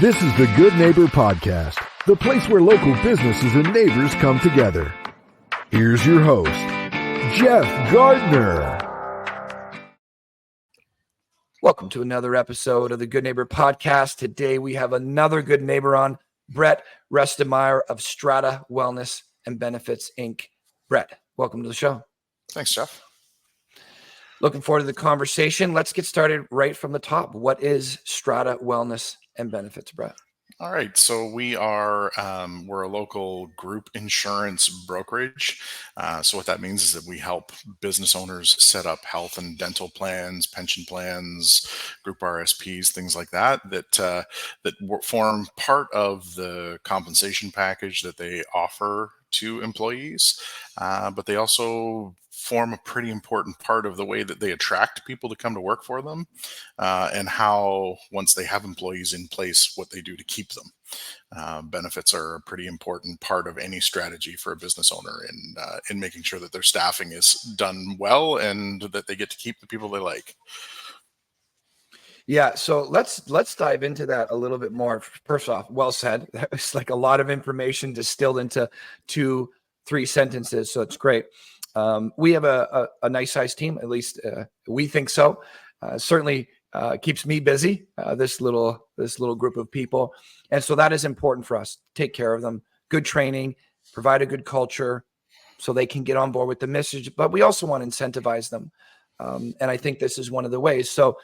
This is the Good Neighbor Podcast, the place where local businesses and neighbors come together. Here's your host, Jeff Gardner. Welcome to another episode of the Good Neighbor Podcast. Today we have another good neighbor on, Brett Restemayer of Strata Wellness Benefits Inc. Brett, welcome to the show. Thanks, Jeff. Looking forward to the conversation. Let's get started right from the top. What is Strata Wellness and Benefits, Brett? All right, so we're a local group insurance brokerage. So what that means is that we help business owners set up health and dental plans, pension plans, group RSPs, things like that form part of the compensation package that they offer to employees, but they also form a pretty important part of the way that they attract people to come to work for them, and how, once they have employees in place, what they do to keep them. Benefits are a pretty important part of any strategy for a business owner in making sure that their staffing is done well and that they get to keep the people they like. Yeah, so let's dive into that a little bit more. First off, well said. That was like a lot of information distilled into 2-3 sentences, so it's great. We have a nice sized team, at least we think so. Certainly keeps me busy, this little group of people. And so that is important for us. Take care of them, good training, provide a good culture so they can get on board with the message, but we also want to incentivize them. And I think this is one of the ways. So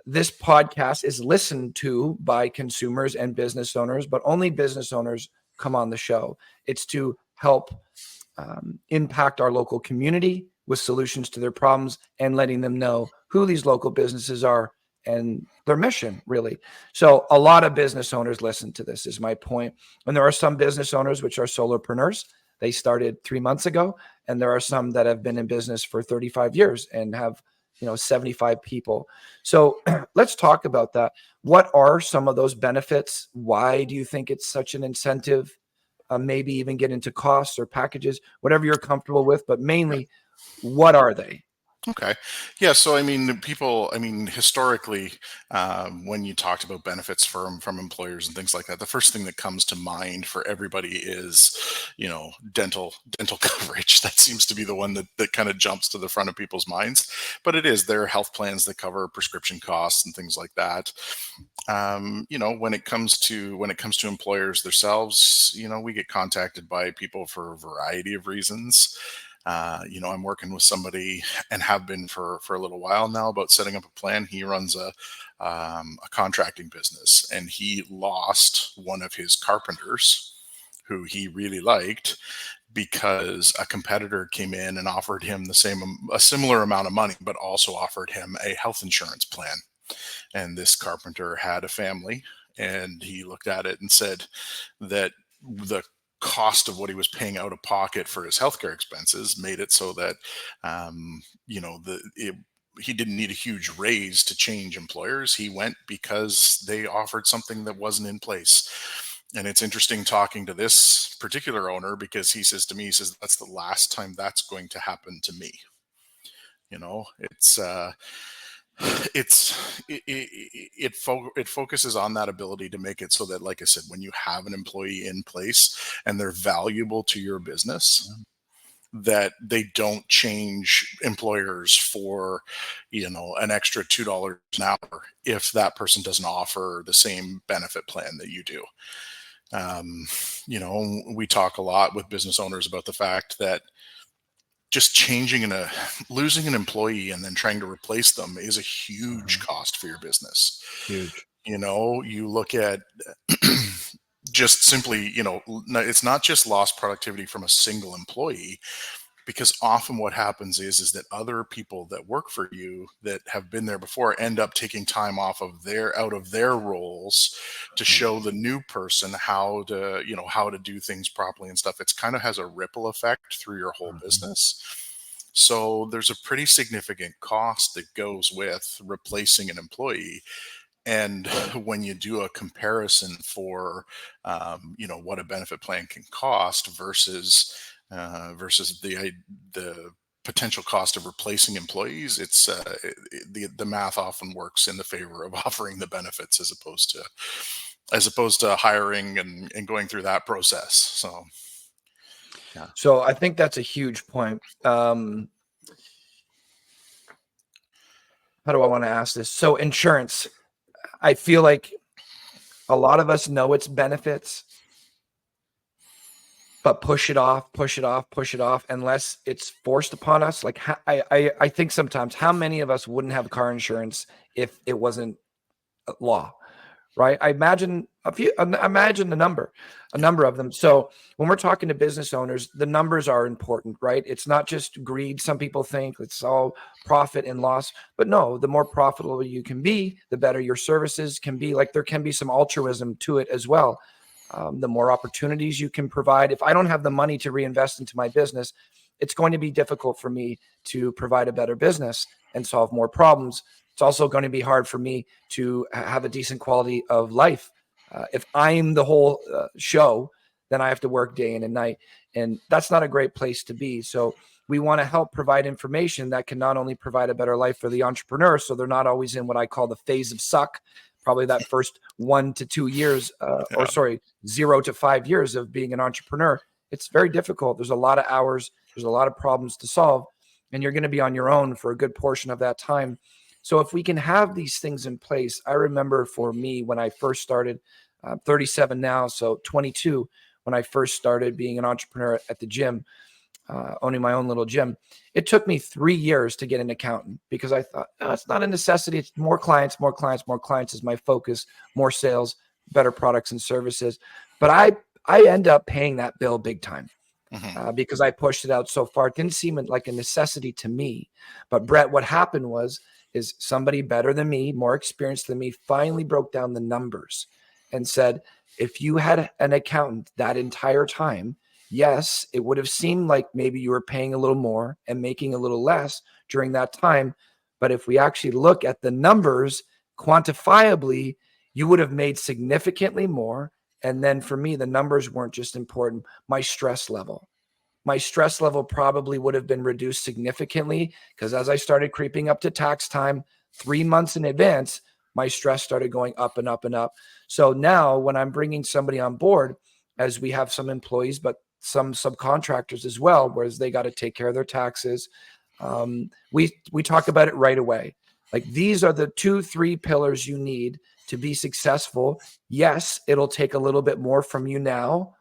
this podcast is listened to by consumers and business owners, but only business owners come on the show. It's to help impact our local community with solutions to their problems and letting them know who these local businesses are and their mission, really. So a lot of business owners listen to this, is my point. And there are some business owners which are solopreneurs. They started 3 months ago, and there are some that have been in business for 35 years and have 75 people. So let's talk about that. What are some of those benefits? Why do you think it's such an incentive? Maybe even get into costs or packages, whatever you're comfortable with, but mainly, what are they? Okay. Yeah. So, historically, when you talked about benefits from employers and things like that, the first thing that comes to mind for everybody is, dental coverage. That seems to be the one that kind of jumps to the front of people's minds. But it is, there are health plans that cover prescription costs and things like that. When it comes to employers themselves, we get contacted by people for a variety of reasons. I'm working with somebody, and have been for a little while now, about setting up a plan. He runs a contracting business, and he lost one of his carpenters who he really liked because a competitor came in and offered him a similar amount of money, but also offered him a health insurance plan. And this carpenter had a family, and he looked at it and said that the cost of what he was paying out of pocket for his healthcare expenses made it so that he didn't need a huge raise to change employers. He went because they offered something that wasn't in place. And it's interesting talking to this particular owner, because he says to me, that's the last time that's going to happen to me. It focuses on that ability to make it so that, like I said, when you have an employee in place and they're valuable to your business, that they don't change employers for, an extra $2 an hour if that person doesn't offer the same benefit plan that you do. We talk a lot with business owners about the fact that just losing an employee and then trying to replace them is a huge cost for your business. Huge. You look at just simply, it's not just lost productivity from a single employee, because often what happens is that other people that work for you that have been there before end up taking time out of their roles to show the new person how to do things properly and stuff. It's kind of has a ripple effect through your whole business. So there's a pretty significant cost that goes with replacing an employee. And when you do a comparison for, what a benefit plan can cost versus the potential cost of replacing employees, it's the math often works in the favor of offering the benefits as opposed to as opposed to hiring and going through that process. So, yeah. So I think that's a huge point. How do I want to ask this? So insurance, I feel like a lot of us know its benefits, but push it off, push it off, push it off, unless it's forced upon us. Like I think sometimes, how many of us wouldn't have car insurance if it wasn't law? Right? I imagine imagine a number of them. So when we're talking to business owners, the numbers are important, right? It's not just greed. Some people think it's all profit and loss, but no, the more profitable you can be, the better your services can be. Like there can be some altruism to it as well. The more opportunities you can provide. If I don't have the money to reinvest into my business, it's going to be difficult for me to provide a better business and solve more problems. It's also going to be hard for me to have a decent quality of life. If I'm the whole show, then I have to work day in and night. And that's not a great place to be. So we want to help provide information that can not only provide a better life for the entrepreneur, so they're not always in what I call the phase of suck, probably that first 1 to 2 years, Yeah. 0 to 5 years of being an entrepreneur. It's very difficult. There's a lot of hours. There's a lot of problems to solve. And you're going to be on your own for a good portion of that time. So if we can have these things in place, I remember for me when I first started, 37 now, so 22, when I first started being an entrepreneur at the gym, owning my own little gym, it took me 3 years to get an accountant because I thought, oh, it's not a necessity. It's more clients, more clients, more clients is my focus, more sales, better products and services. But I end up paying that bill big time. Because I pushed it out so far. It didn't seem like a necessity to me. But Brett, what happened is somebody better than me, more experienced than me, finally broke down the numbers and said, if you had an accountant that entire time, yes, it would have seemed like maybe you were paying a little more and making a little less during that time. But if we actually look at the numbers quantifiably, you would have made significantly more. And then for me, the numbers weren't just important. My stress level probably would have been reduced significantly because as I started creeping up to tax time 3 months in advance, my stress started going up and up and up. So now when I'm bringing somebody on board, as we have some employees, but some subcontractors as well, whereas they got to take care of their taxes, we talk about it right away. Like these are the 2-3 pillars you need to be successful. Yes, it'll take a little bit more from you now,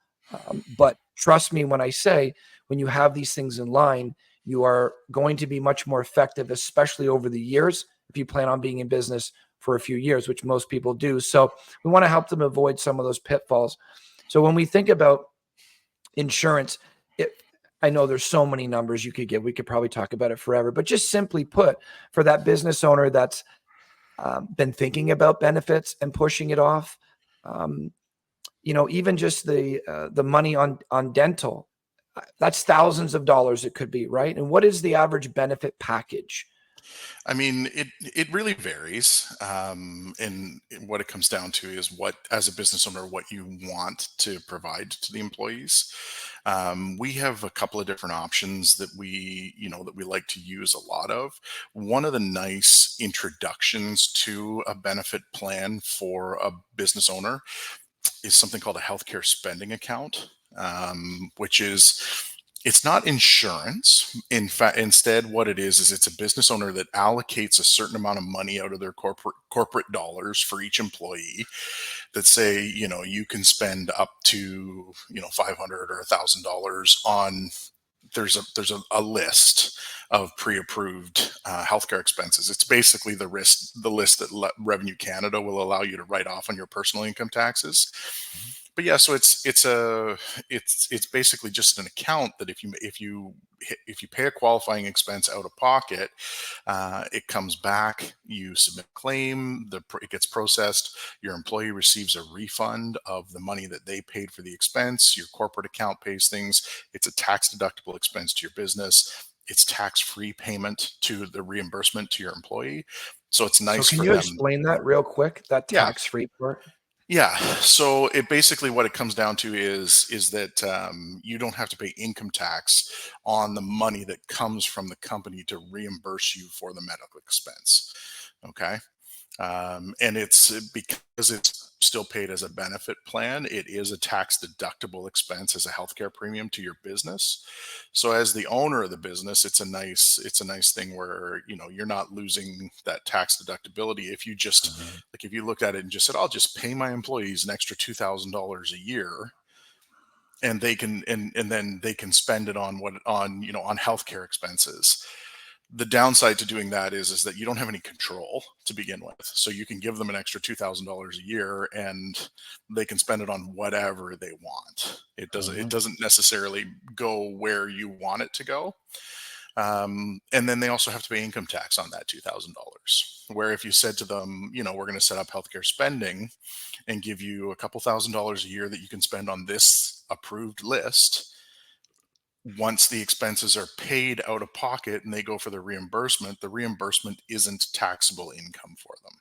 but trust me when I say, when you have these things in line, you are going to be much more effective, especially over the years, if you plan on being in business for a few years, which most people do. So we want to help them avoid some of those pitfalls. So when we think about insurance, I know there's so many numbers you could give. We could probably talk about it forever, but just simply put, for that business owner that's been thinking about benefits and pushing it off, even just the money on dental, that's thousands of dollars it could be, right? And what is the average benefit package? I mean, it really varies, and what it comes down to is what, as a business owner, what you want to provide to the employees. We have a couple of different options that we like to use a lot of. One of the nice introductions to a benefit plan for a business owner is something called a healthcare spending account, which is, it's not insurance. In fact, instead, what it is it's a business owner that allocates a certain amount of money out of their corporate dollars for each employee. That say, you can spend up to $500 or $1,000 on. There's a list of pre-approved healthcare expenses. It's basically the list that Revenue Canada will allow you to write off on your personal income taxes. But yeah, so it's basically just an account that if you pay a qualifying expense out of pocket, it comes back. You submit a claim, it gets processed. Your employee receives a refund of the money that they paid for the expense. Your corporate account pays things. It's a tax deductible expense to your business. It's tax-free payment to the reimbursement to your employee. So it's nice So can for you them. explain that real quick, that Yeah. tax-free part? Yeah. So it basically, what it comes down to is that you don't have to pay income tax on the money that comes from the company to reimburse you for the medical expense. Okay. And it's because it's still paid as a benefit plan, it is a tax deductible expense as a healthcare premium to your business. So as the owner of the business, it's a nice thing where, you're not losing that tax deductibility. If you just, Mhm. like, if you looked at it and just said, I'll just pay my employees an extra $2,000 a year, and they can, and then they can spend it on on healthcare expenses. The downside to doing that is that you don't have any control to begin with. So you can give them an extra $2,000 a year, and they can spend it on whatever they want. It doesn't necessarily go where you want it to go. And then they also have to pay income tax on that $2,000. Where if you said to them, we're going to set up healthcare spending and give you a couple $1,000s a year that you can spend on this approved list, once the expenses are paid out of pocket and they go for the reimbursement isn't taxable income for them.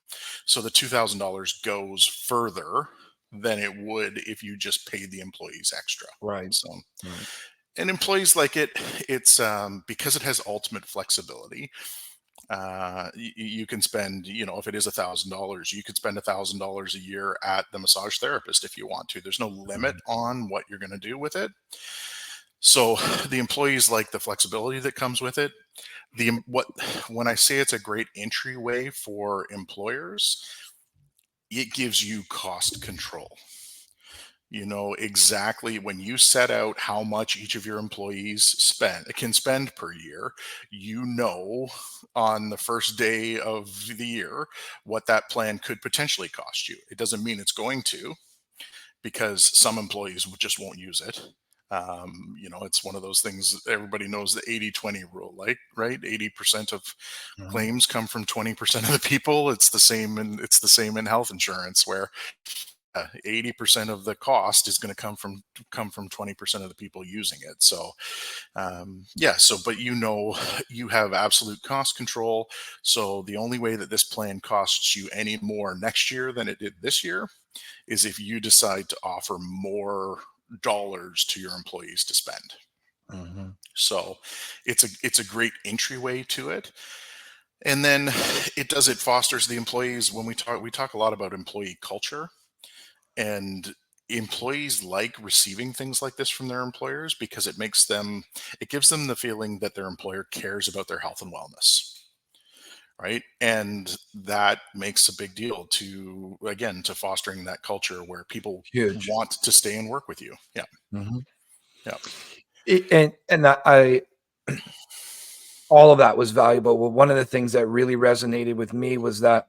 So the $2,000 goes further than it would if you just paid the employees extra. Right. So, Right. and employees like it. It's because it has ultimate flexibility. You can spend, if it is $1,000, you could spend $1,000 a year at the massage therapist if you want to. There's no limit Mhm. on what you're going to do with it. So the employees like the flexibility that comes with it. When I say it's a great entryway for employers, it gives you cost control. You know exactly when you set out how much each of your employees can spend per year. You know, on the first day of the year, what that plan could potentially cost you. It doesn't mean it's going to, because some employees just won't use it. It's one of those things. Everybody knows the 80-20 rule, like, right? 80% of Mhm. claims come from 20% of the people. It's the same in health insurance, where 80% of the cost is going to come from 20% of the people using it. So but you have absolute cost control. So the only way that this plan costs you any more next year than it did this year is if you decide to offer more dollars to your employees to spend. Mhm. So it's a great entryway to it. And then it fosters the employees. When we talk a lot about employee culture, and employees like receiving things like this from their employers because it gives them the feeling that their employer cares about their health and wellness, right? And that makes a big deal to fostering that culture where people Huge. want to stay and work with you. Yeah. Mhm. Yeah. And I all of that was valuable. Well, one of the things that really resonated with me was that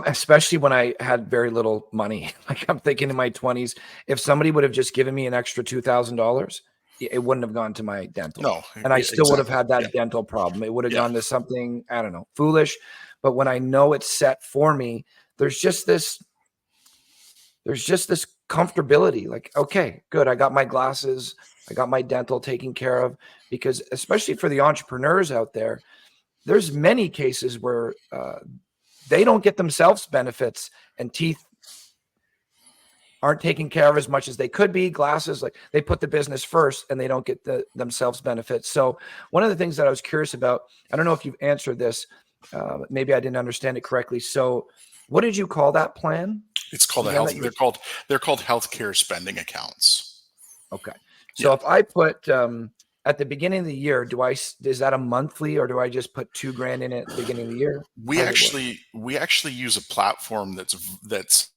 especially when I had very little money, like I'm thinking in my 20s, if somebody would have just given me an extra $2,000, it wouldn't have gone to my dental. No, And I still would have exactly. had Yeah. that dental problem. It would have Yeah. gone to something, I don't know, foolish. But when I know it's set for me, there's just this there's just this comfortability. Like, okay, good. I got my glasses, I got my dental taken care of. Because especially for the entrepreneurs out there, there's many cases where they don't get themselves benefits, and teeth aren't taken care of as much as they could be. Glasses, like they put the business first and they don't get themselves benefits. So one of the things that I was curious about, I don't know if you've answered this, maybe I didn't understand it correctly. So what did you call that plan It's called a again health. that you were? They're called healthcare spending accounts. Okay. Yeah. So if I put at the beginning of the year, is that a monthly, or do I just put 2 grand in it at the beginning of the year? We How does it work? actually use a platform that's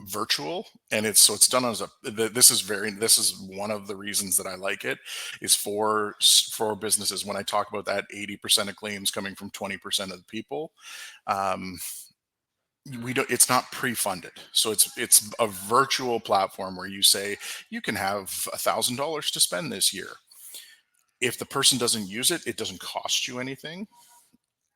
virtual, and it's done as this is one of the reasons that I like it, is for businesses. When I talk about that 80% of claims coming from 20% of the people, um, we don't it's not pre-funded, so it's a virtual platform where you say you can have $1,000 to spend this year. If the person doesn't use it, it doesn't cost you anything.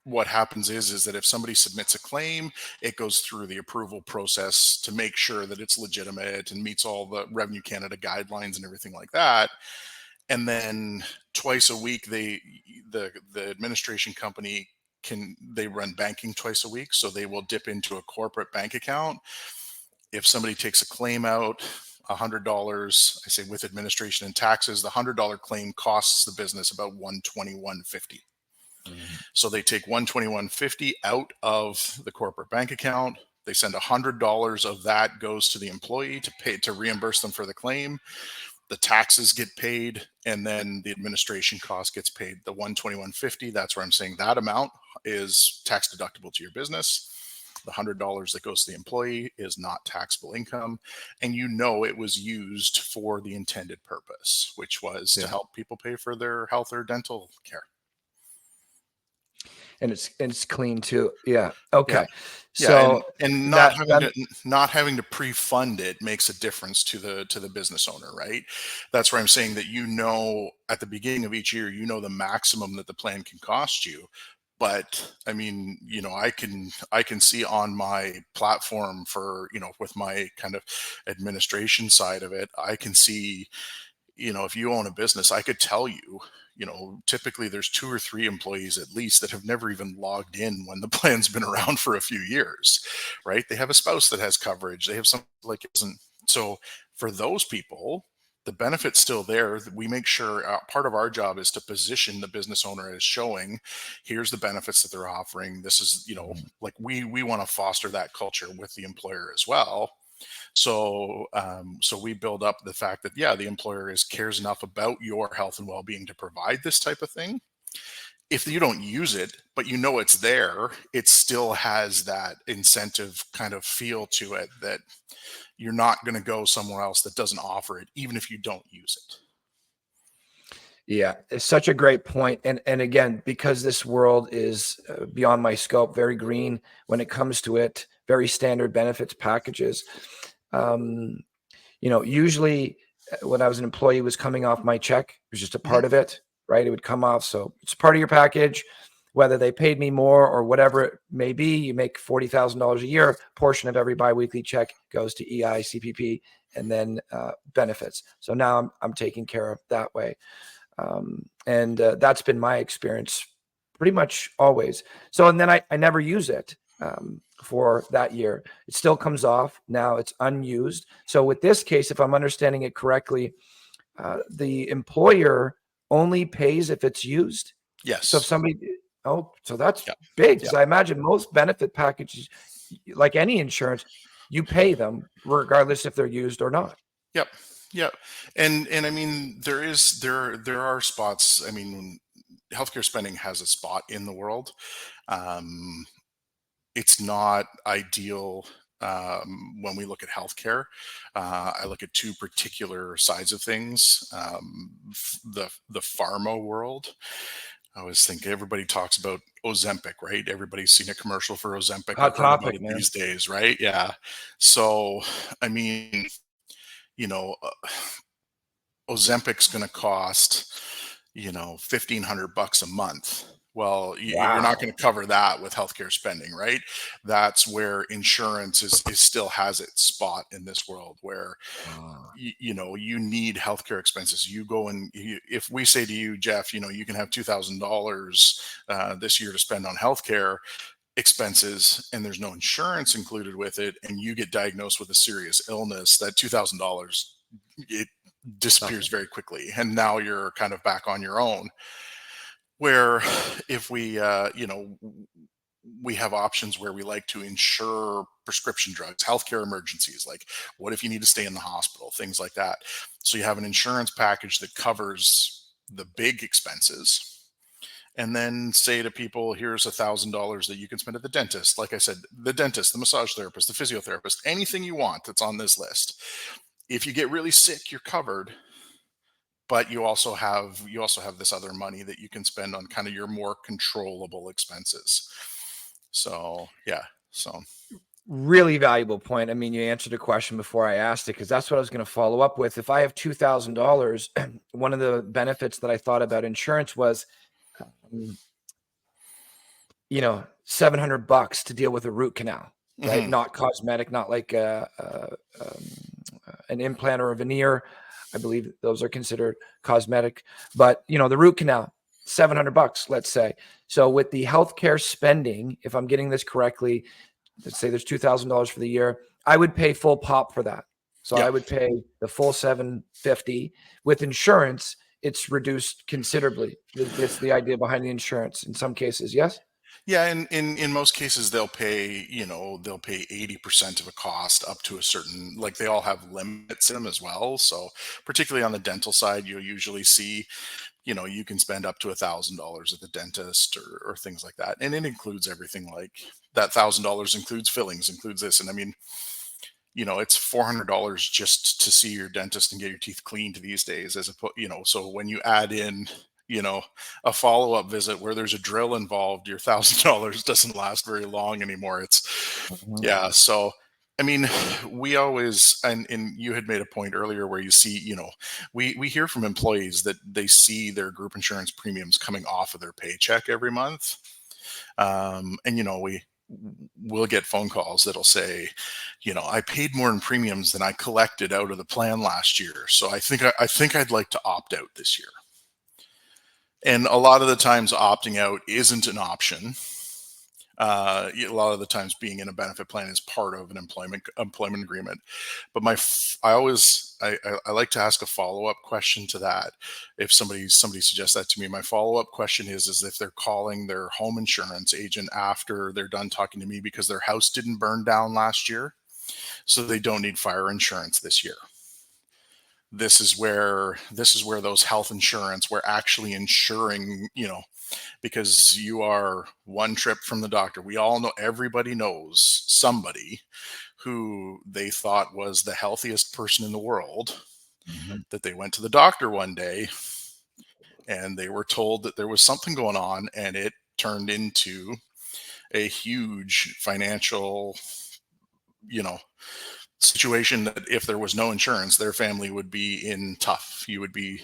What happens is that if somebody submits a claim, it goes through the approval process to make sure that it's legitimate and meets all the Revenue Canada guidelines and everything like that. And then twice a week, the administration company they run banking twice a week, so they will dip into a corporate bank account. If somebody takes a claim out, $100, I say with administration and taxes, the $100 claim costs the business about $121.50. So they take 121.50 out of the corporate bank account. They send $100 of that goes to the employee to reimburse them for the claim. The taxes get paid, and then the administration cost gets paid. The 121.50, that's where I'm saying that amount is tax deductible to your business. The $100 that goes to the employee is not taxable income, and it was used for the intended purpose, which was to help people pay for their health or dental care. And it's clean too. Yeah. Okay. Yeah. So and not having to pre-fund it makes a difference to the business owner, right? That's where I'm saying that at the beginning of each year, the maximum that the plan can cost you. But I mean, I can see on my platform for, with my kind of administration side of it, I can see, if you own a business, I could tell you, typically there's 2 or 3 employees at least that have never even logged in when the plan's been around for a few years, right? They have a spouse that has coverage. They have something like isn't. So for those people, the benefit's still there. We make sure part of our job is to position the business owner as showing, here's the benefits that they're offering. This is, like we want to foster that culture with the employer as well. So we build up the fact that, the employer cares enough about your health and well-being to provide this type of thing. If you don't use it, but it's there, it still has that incentive kind of feel to it that you're not going to go somewhere else that doesn't offer it, even if you don't use it. Yeah, it's such a great point. And again, because this world is beyond my scope, very green when it comes to it, very standard benefits packages. Usually when I was an employee, it was coming off my check. It was just a part of it, right? It would come off. So it's part of your package, whether they paid me more or whatever it may be. You make $40,000 a year, portion of every biweekly check goes to EI, CPP, and then benefits. So now I'm taken care of that way. And that's been my experience pretty much always. So, and then I never use it for that year. It still comes off. Now it's unused. So with this case, if I'm understanding it correctly, the employer only pays if it's used. Yes. So if somebody, so that's big. Because I imagine most benefit packages, like any insurance, you pay them regardless if they're used or not. Yep. Yeah. And I mean, there are spots. I mean, healthcare spending has a spot in the world. It's not ideal when we look at healthcare. I look at 2 particular sides of things. The pharma world. I always think everybody talks about Ozempic, right? Everybody's seen a commercial for Ozempic. Hot topic, man. These days, right? Yeah. So, I mean, Ozempic's going to cost, $1,500 a month. Well, you're not going to cover that with healthcare spending, right? That's where insurance is still has its spot in this world where, you need healthcare expenses. You go and if we say to you, Jeff, you can have $2,000 this year to spend on healthcare expenses and there's no insurance included with it, and you get diagnosed with a serious illness, that $2,000, it disappears very quickly. And now you're kind of back on your own. Where if we, we have options where we like to insure prescription drugs, healthcare emergencies, like what if you need to stay in the hospital, things like that. So you have an insurance package that covers the big expenses. And then say to people, here's $1,000 that you can spend at the dentist. Like I said, the dentist, the massage therapist, the physiotherapist, anything you want that's on this list. If you get really sick, you're covered. But you also have this other money that you can spend on kind of your more controllable expenses. So, really valuable point. I mean, you answered a question before I asked it, because that's what I was going to follow up with. If I have $2,000, one of the benefits that I thought about insurance was, $700 to deal with a root canal, right? Mm-hmm. Not cosmetic, not like an implant or a veneer. I believe those are considered cosmetic, but the root canal, $700, let's say. So with the healthcare spending, if I'm getting this correctly, let's say there's $2,000 for the year, I would pay full pop for that. So I would pay the full $750. With insurance, it's reduced considerably. That's the idea behind the insurance in some cases. Yes. Yeah, and in most cases they'll pay, they'll pay 80% of a cost up to a certain, like they all have limits in them as well. So particularly on the dental side, you'll usually see, you can spend up to $1,000 at the dentist or things like that. And it includes everything, like that $1,000 includes fillings, includes this. And I mean, it's $400 just to see your dentist and get your teeth cleaned these days, so when you add in, a follow-up visit where there's a drill involved, your $1,000 doesn't last very long anymore. Mhm. Yeah. So, I mean, we always, and you had made a point earlier where you see, we hear from employees that they see their group insurance premiums coming off of their paycheck every month. And we'll get phone calls that'll say, I paid more in premiums than I collected out of the plan last year. So I think I'd like to opt out this year. And a lot of the times opting out isn't an option. A lot of the times being in a benefit plan is part of an employment agreement. But I like to ask a follow-up question to that. If somebody suggests that to me, my follow-up question is if they're calling their home insurance agent after they're done talking to me because their house didn't burn down last year, so they don't need fire insurance this year. This is where those health insurance, we're actually insuring, because you are one trip from the doctor. We all know, everybody knows somebody who they thought was the healthiest person in the world, that they went to the doctor one day and they were told that there was something going on, and it turned into a huge financial, situation that if there was no insurance, their family would be in tough. You'd be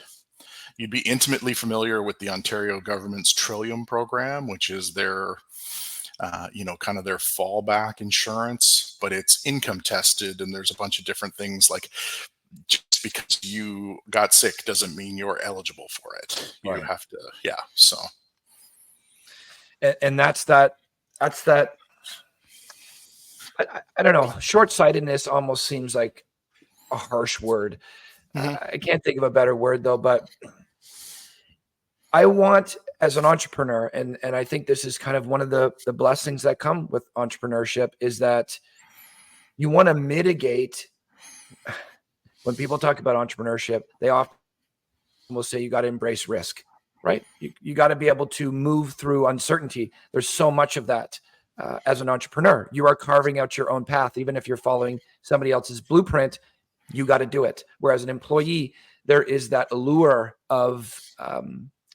intimately familiar with the Ontario government's Trillium program, which is their, kind of their fallback insurance, but it's income tested. And there's a bunch of different things, like just because you got sick doesn't mean you're eligible for it. You Right. have to, yeah. So, And that's that. I don't know. Short-sightedness almost seems like a harsh word. I can't think of a better word though, but I want, as an entrepreneur, and I think this is kind of one of the blessings that come with entrepreneurship, is that you want to mitigate. When people talk about entrepreneurship, they often will say you got to embrace risk, right? You got to be able to move through uncertainty. There's so much of that. As an entrepreneur, you are carving out your own path. Even if you're following somebody else's blueprint, you got to do it. Whereas an employee, there is that allure of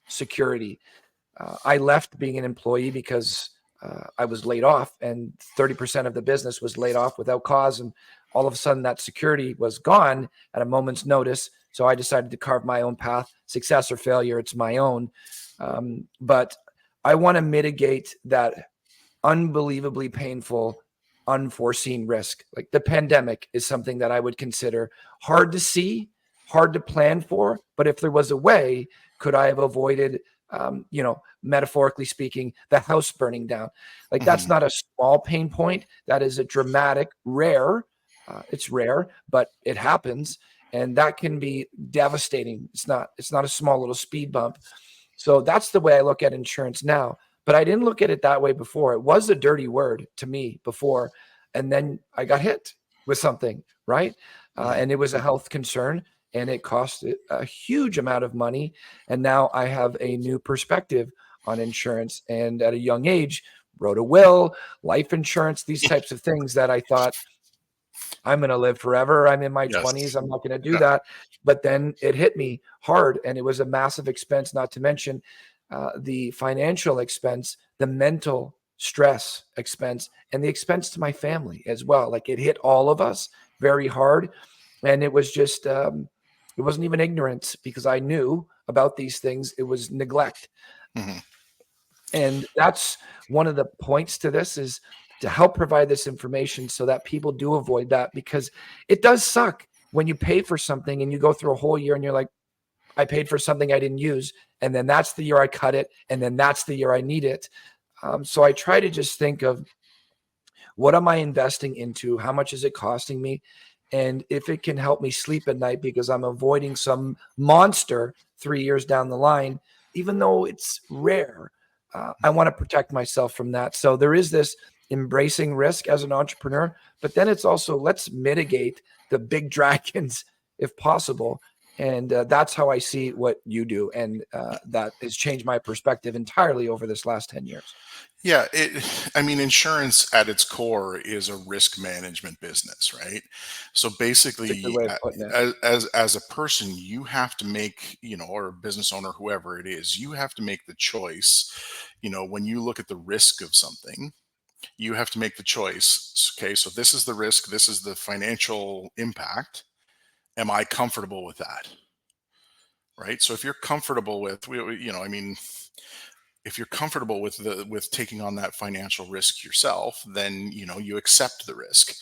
security. I left being an employee because I was laid off, and 30% of the business was laid off without cause. And all of a sudden that security was gone at a moment's notice. So I decided to carve my own path. Success or failure, it's my own. But I want to mitigate that unbelievably painful, unforeseen risk. Like the pandemic is something that I would consider hard to see, hard to plan for. But if there was a way, could I have avoided, metaphorically speaking, the house burning down? Like that's not a small pain point. That is a dramatic, rare. It's rare, but it happens, and that can be devastating. It's not a small little speed bump. So that's the way I look at insurance now. But I didn't look at it that way before. It was a dirty word to me before. And then I got hit with something, right? And it was a health concern, and it cost a huge amount of money. And now I have a new perspective on insurance. And at a young age, wrote a will, life insurance, these types of things that I thought, I'm going to live forever. I'm in my 20s. I'm not going to do that. But then it hit me hard, and it was a massive expense, not to mention the financial expense, the mental stress expense, and the expense to my family as well. Like it hit all of us very hard. And it was just, it wasn't even ignorance, because I knew about these things. It was neglect. And that's one of the points to this, is to help provide this information so that people do avoid that, because it does suck when you pay for something and you go through a whole year and you're like, I paid for something I didn't use. And then that's the year I cut it. And then that's the year I need it. So I try to just think of, what am I investing into? How much is it costing me? And if it can help me sleep at night because I'm avoiding some monster 3 years down the line, even though it's rare, I want to protect myself from that. So there is this embracing risk as an entrepreneur, but then it's also let's mitigate the big dragons if possible. And that's how I see what you do. And that has changed my perspective entirely over this last 10 years. Yeah, I mean, insurance at its core is a risk management business, right? So It's a good basically, way of putting it. as a person, you have to make, or a business owner, whoever it is, you have to make the choice. When you look at the risk of something, you have to make the choice. Okay, so this is the risk, this is the financial impact. Am I comfortable with that? Right. So if you're comfortable with, I mean, if you're comfortable with taking on that financial risk yourself, then you accept the risk.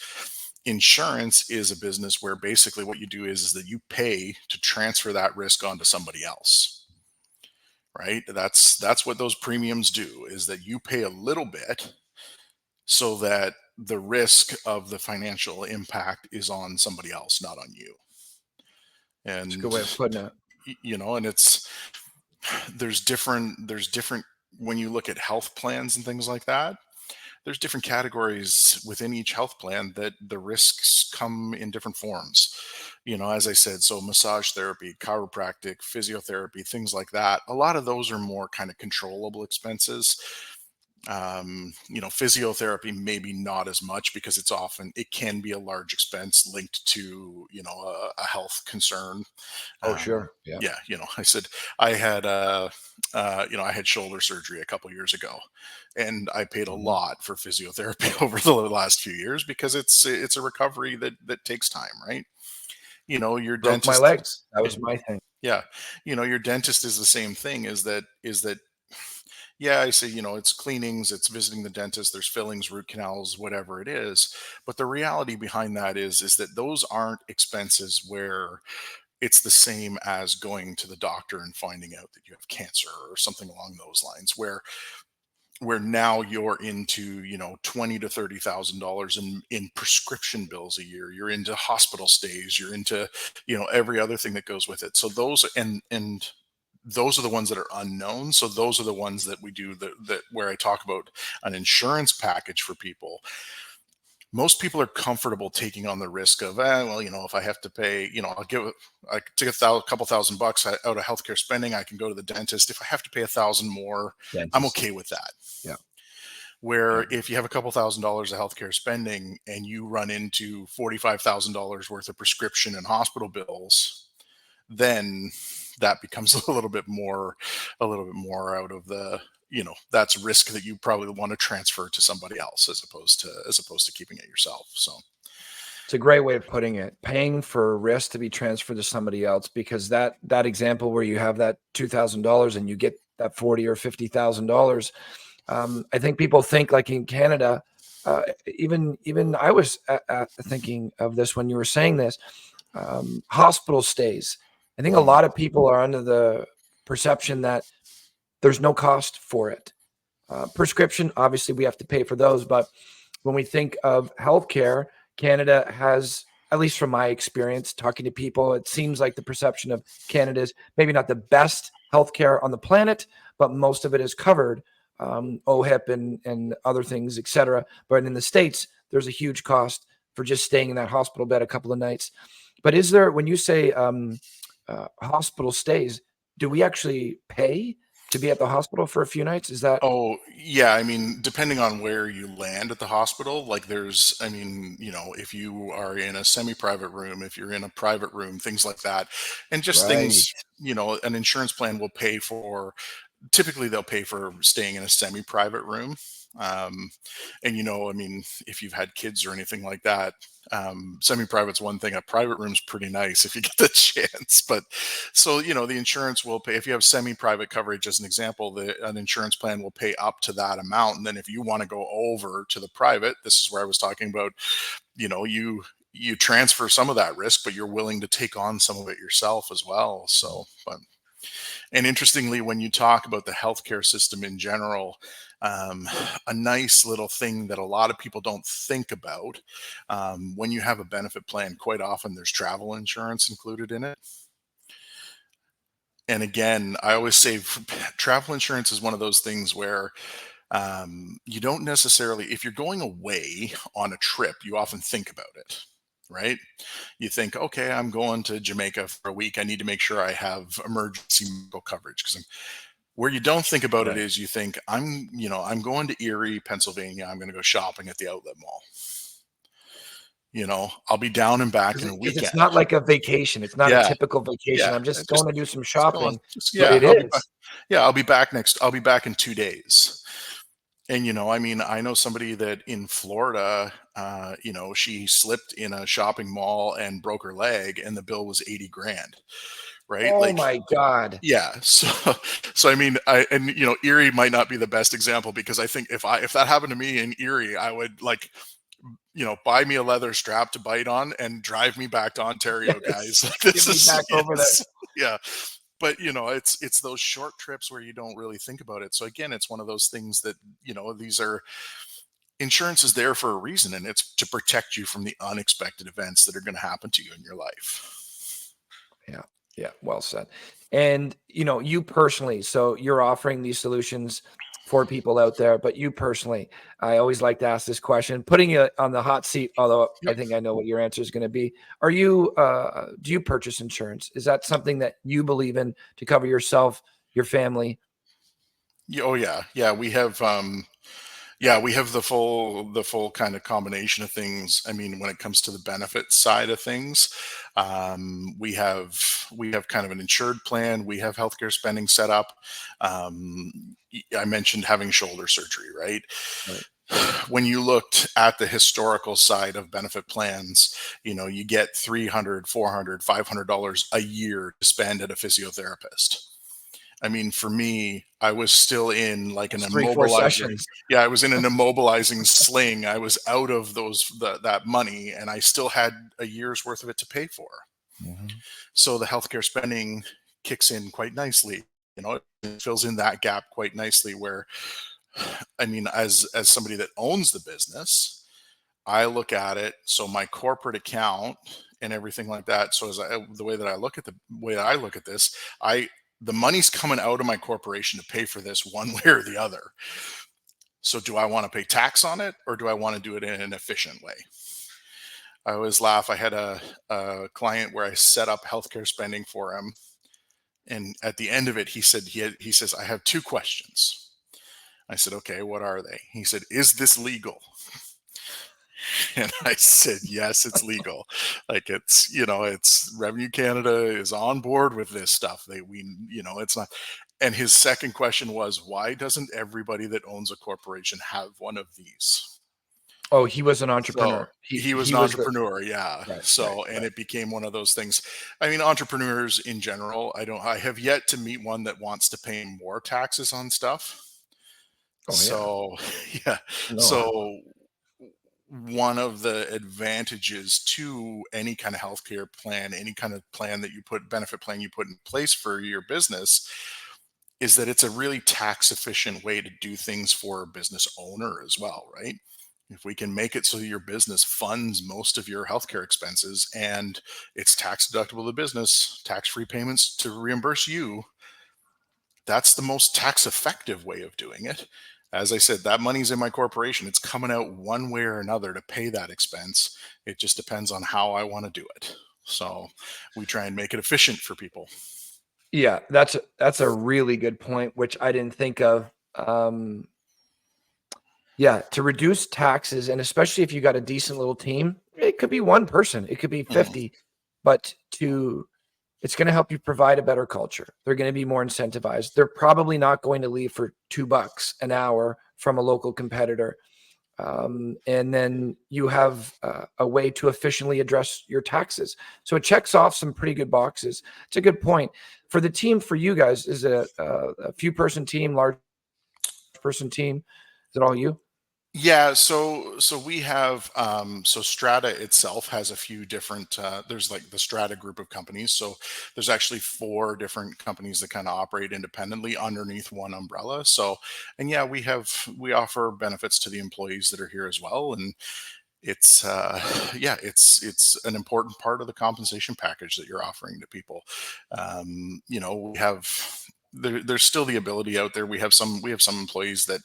Insurance is a business where basically what you do is that you pay to transfer that risk onto somebody else. Right? That's what those premiums do, is that you pay a little bit so that the risk of the financial impact is on somebody else, not on you. It's a And good way of putting it. and there's different when you look at health plans and things like that. There's different categories within each health plan that the risks come in different forms. As I said, so massage therapy, chiropractic, physiotherapy, things like that. A lot of those are more kind of controllable expenses. Physiotherapy maybe not as much, because it can be a large expense linked to a health concern. Oh, sure. Yeah. Yeah, I said I had I had shoulder surgery a couple years ago, and I paid a Mhm. lot for physiotherapy over the last few years, because it's a recovery that takes time, right? Your Broke my dentist. legs. That was my thing. Yeah, your dentist is the same thing. Is that yeah, I say, it's cleanings, it's visiting the dentist, there's fillings, root canals, whatever it is. But the reality behind that is that those aren't expenses where it's the same as going to the doctor and finding out that you have cancer or something along those lines, where now you're into, $20,000 to $30,000 in prescription bills a year. You're into hospital stays, you're into, every other thing that goes with it. So those are the ones that are unknown. So those are the ones that we do that where I talk about an insurance package for people. Most people are comfortable taking on the risk of, if I have to pay, I take couple $1,000 out of healthcare spending, I can go to the dentist. If I have to pay 1,000 more, I'm Dentist. okay with that. Yeah. Where Yeah. if you have a couple $1,000s of healthcare spending and you run into $45,000 worth of prescription and hospital bills, then that becomes a little bit more out of the, that's risk that you probably want to transfer to somebody else as opposed to keeping it yourself. So It's a great way of putting it. Paying for risk to be transferred to somebody else, because that example where you have that $2,000 and you get that $40,000 or $50,000. I think people think, like in Canada, even I was thinking of this when you were saying this. Hospital stays. I think a lot of people are under the perception that there's no cost for it. Prescription, obviously, we have to pay for those. But when we think of healthcare, Canada has, at least from my experience talking to people, it seems like the perception of Canada is maybe not the best healthcare on the planet, but most of it is covered, OHIP and other things, et cetera. But in the States, there's a huge cost for just staying in that hospital bed a couple of nights. But is there, when you say hospital stays, do we actually pay to be at the hospital for a few nights? Is that Oh, yeah. I mean, depending on where you land at the hospital, like if you are in a semi-private room, if you're in a private room, things like that, and just right? things, an insurance plan will pay for. Typically, they'll pay for staying in a semi-private room. Um, and if you've had kids or anything like that, semi-private's one thing. A private room's pretty nice if you get the chance. But so the insurance will pay if you have semi-private coverage. As an example, an insurance plan will pay up to that amount, and then if you want to go over to the private, this is where I was talking about. You transfer some of that risk, but you're willing to take on some of it yourself as well. So, but And interestingly, when you talk about the healthcare system in general, a nice little thing that a lot of people don't think about, when you have a benefit plan, quite often there's travel insurance included in it. And again, I always say travel insurance is one of those things where you don't necessarily, if you're going away on a trip, you often think about it, right? You think, okay, I'm going to Jamaica for a week. I need to make sure I have emergency medical coverage because where you don't think about it Right. is you think I'm going to Erie, Pennsylvania. I'm going to go shopping at the outlet mall. I'll be down and back in a Because it's weekend. not like a vacation. It's not a Yeah, typical vacation. yeah. I'm just Just going to do some just going. shopping, but Yeah, it is. I'll be back next. I'll be back in 2 days. And I mean, I know somebody that in Florida, she slipped in a shopping mall and broke her leg, and the bill was 80 grand, right? Oh Like, my God. yeah. So I mean, Erie might not be the best example because I think if that happened to me in Erie, I would buy me a leather strap to bite on and drive me back to Ontario, guys. Like, Get this me is back over there. yeah. But it's those short trips where you don't really think about it. So again, it's one of those things that these are insurance is there for a reason, and it's to protect you from the unexpected events that are going to happen to you in your life. Yeah. Yeah. Well said. And, you personally, so you're offering these solutions for people out there, but you personally, I always like to ask this question, putting you on the hot seat, although I Yep. think I know what your answer is going to be. Do you purchase insurance? Is that something that you believe in to cover yourself, your family? Oh yeah. We have the full kind of combination of things. I mean, when it comes to the benefit side of things, we have kind of an insured plan. We have healthcare spending set up. I mentioned having shoulder surgery, right? Right. When you looked at the historical side of benefit plans, you get $300, $400, $500 a year to spend at a physiotherapist. I mean, for me, I was still in like an It's 3-4 immobilizing. sessions. Yeah, I was in an immobilizing sling. I was out of that money, and I still had a year's worth of it to pay for. Mhm. So the healthcare spending kicks in quite nicely. It fills in that gap quite nicely. Where, I mean, as somebody that owns the business, I look at it. So my corporate account and everything like that. So the way that I look at this, the money's coming out of my corporation to pay for this one way or the other. So do I want to pay tax on it, or do I want to do it in an efficient way? I always laugh. I had a client where I set up healthcare spending for him, and at the end of it, he says, "I have two questions." I said, "Okay, what are they?" He said, "Is this legal?" And I said, "Yes, it's legal. Like, it's Revenue Canada is on board with this stuff. It's not." And his second question was, "Why doesn't everybody that owns a corporation have one of these?" Oh, he was an So entrepreneur. he was He an was the entrepreneur, yeah. right, right, So, and right. it became one of those things. I mean, entrepreneurs in general, I have yet to meet one that wants to pay more taxes on stuff. Oh yeah. So, yeah. No. So one of the advantages to any kind of healthcare plan, any kind of plan that benefit plan you put in place for your business, is that it's a really tax efficient way to do things for a business owner as well, right? If we can make it so that your business funds most of your healthcare expenses and it's tax deductible to business, tax free payments to reimburse you, that's the most tax effective way of doing it. As I said, that money's in my corporation. It's coming out one way or another to pay that expense. It just depends on how I want to do it. So we try and make it efficient for people. Yeah, that's a really good point, which I didn't think of. Yeah, to reduce taxes, and especially if you got a decent little team, it could be one person, it could be Mhm. 50, but it's going to help you provide a better culture. They're going to be more incentivized. They're probably not going to leave for $2 an hour from a local competitor. And then you have a way to efficiently address your taxes. So it checks off some pretty good boxes. It's a good point. For the team, for you guys, is it a few person team, large person team? Is it all you? Yeah, so we have so Strata itself has a few different there's like the Strata group of companies. So there's actually four different companies that kind of operate independently underneath one umbrella. So and yeah, we offer benefits to the employees that are here as well. And it's yeah, it's an important part of the compensation package that you're offering to people. You know, we have there's still the ability out there. We have some employees that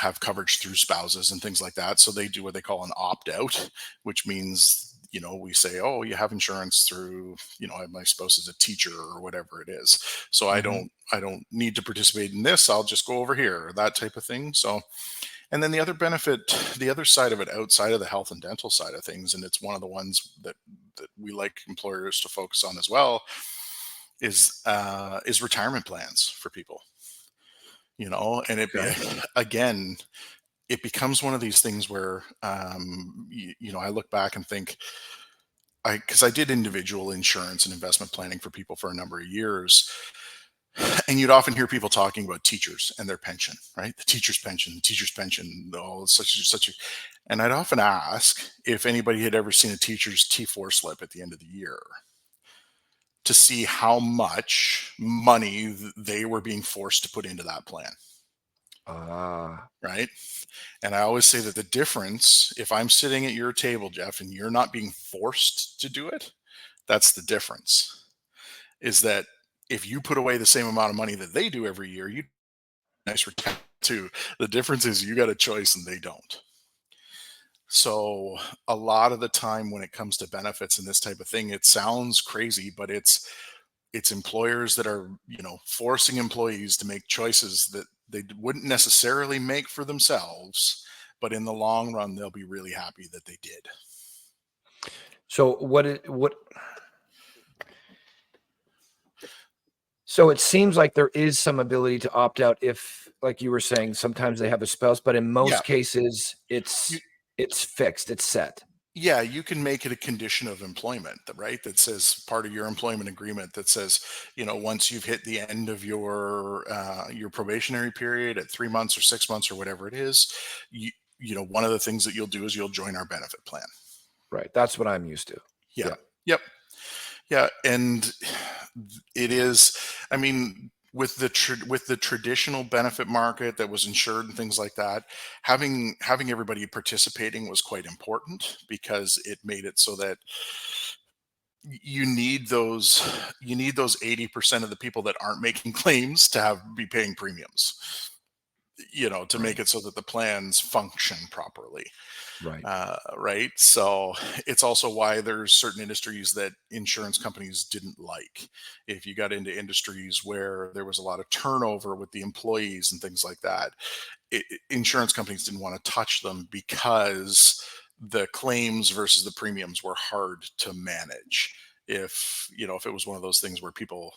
have coverage through spouses and things like that. So they do what they call an opt out, which means, we say, oh, you have insurance through, my spouse is a teacher or whatever it is. So Mhm. I don't need to participate in this. I'll just go over here, or that type of thing. So, and then the other benefit, the other side of it outside of the health and dental side of things, and it's one of the ones that we like employers to focus on as well, is retirement plans for people. And Okay. again, it becomes one of these things where I look back and think, because I did individual insurance and investment planning for people for a number of years, and you'd often hear people talking about teachers and their pension, right? The teacher's pension, oh, such a, and I'd often ask if anybody had ever seen a teacher's T4 slip at the end of the year to see how much money they were being forced to put into that plan, Ah, right? And I always say that the difference, if I'm sitting at your table, Jeff, and you're not being forced to do it, that's the difference. Is that if you put away the same amount of money that they do every year, you nice return too. The difference is you got a choice and they don't. So a lot of the time when it comes to benefits and this type of thing, it sounds crazy, but it's employers that are, forcing employees to make choices that they wouldn't necessarily make for themselves, but in the long run, they'll be really happy that they did. so what? So it seems like there is some ability to opt out if, like you were saying, sometimes they have a spouse, but in Yeah. most cases, You, it's fixed, it's set. yeah, you can make it a condition of employment, right? That says part of your employment agreement that says, once you've hit the end of your probationary period at 3 months or 6 months or whatever it is, one of the things that you'll do is you'll join our benefit plan. Right. That's what I'm used to. Yeah. Yeah. Yep. Yeah, and it is. I mean, with with the traditional benefit market that was insured and things like that, having everybody participating was quite important because it made it so that you need those 80% of the people that aren't making claims to be paying premiums. To Right. make it so that the plans function properly. Right. Right. So it's also why there's certain industries that insurance companies didn't like. If you got into industries where there was a lot of turnover with the employees and things like that, insurance companies didn't want to touch them because the claims versus the premiums were hard to manage. If it was one of those things where people,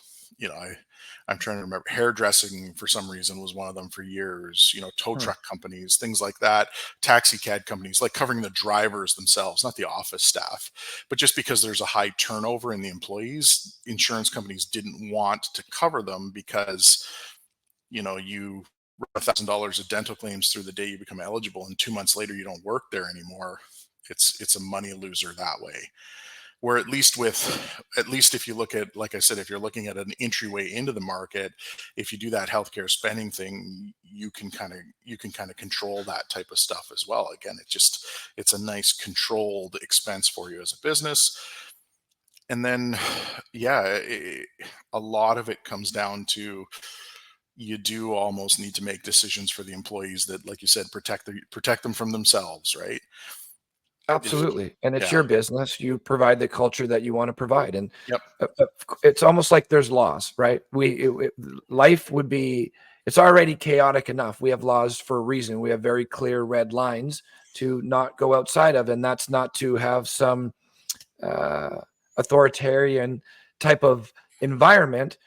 I'm trying to remember, hairdressing for some reason was one of them for years, tow Huh. truck companies, things like that, taxi cab companies, like covering the drivers themselves, not the office staff. But just because there's a high turnover in the employees, insurance companies didn't want to cover them because, you run $1,000 of dental claims through the day you become eligible, and 2 months later you don't work there anymore. It's a money loser that way. Where at least if you look at, like I said, if you're looking at an entryway into the market, if you do that healthcare spending thing, you can kind of control that type of stuff as well. Again, it's a nice controlled expense for you as a business. And then yeah, a lot of it comes down to, you do almost need to make decisions for the employees that, like you said, protect them from themselves, right? If Absolutely. And it's Yeah. your business. You provide the culture that you want to provide. And Yep. it's almost like there's laws, right? Life would be, it's already chaotic enough. We have laws for a reason. We have very clear red lines to not go outside of, and that's not to have some uh, authoritarian type of environment.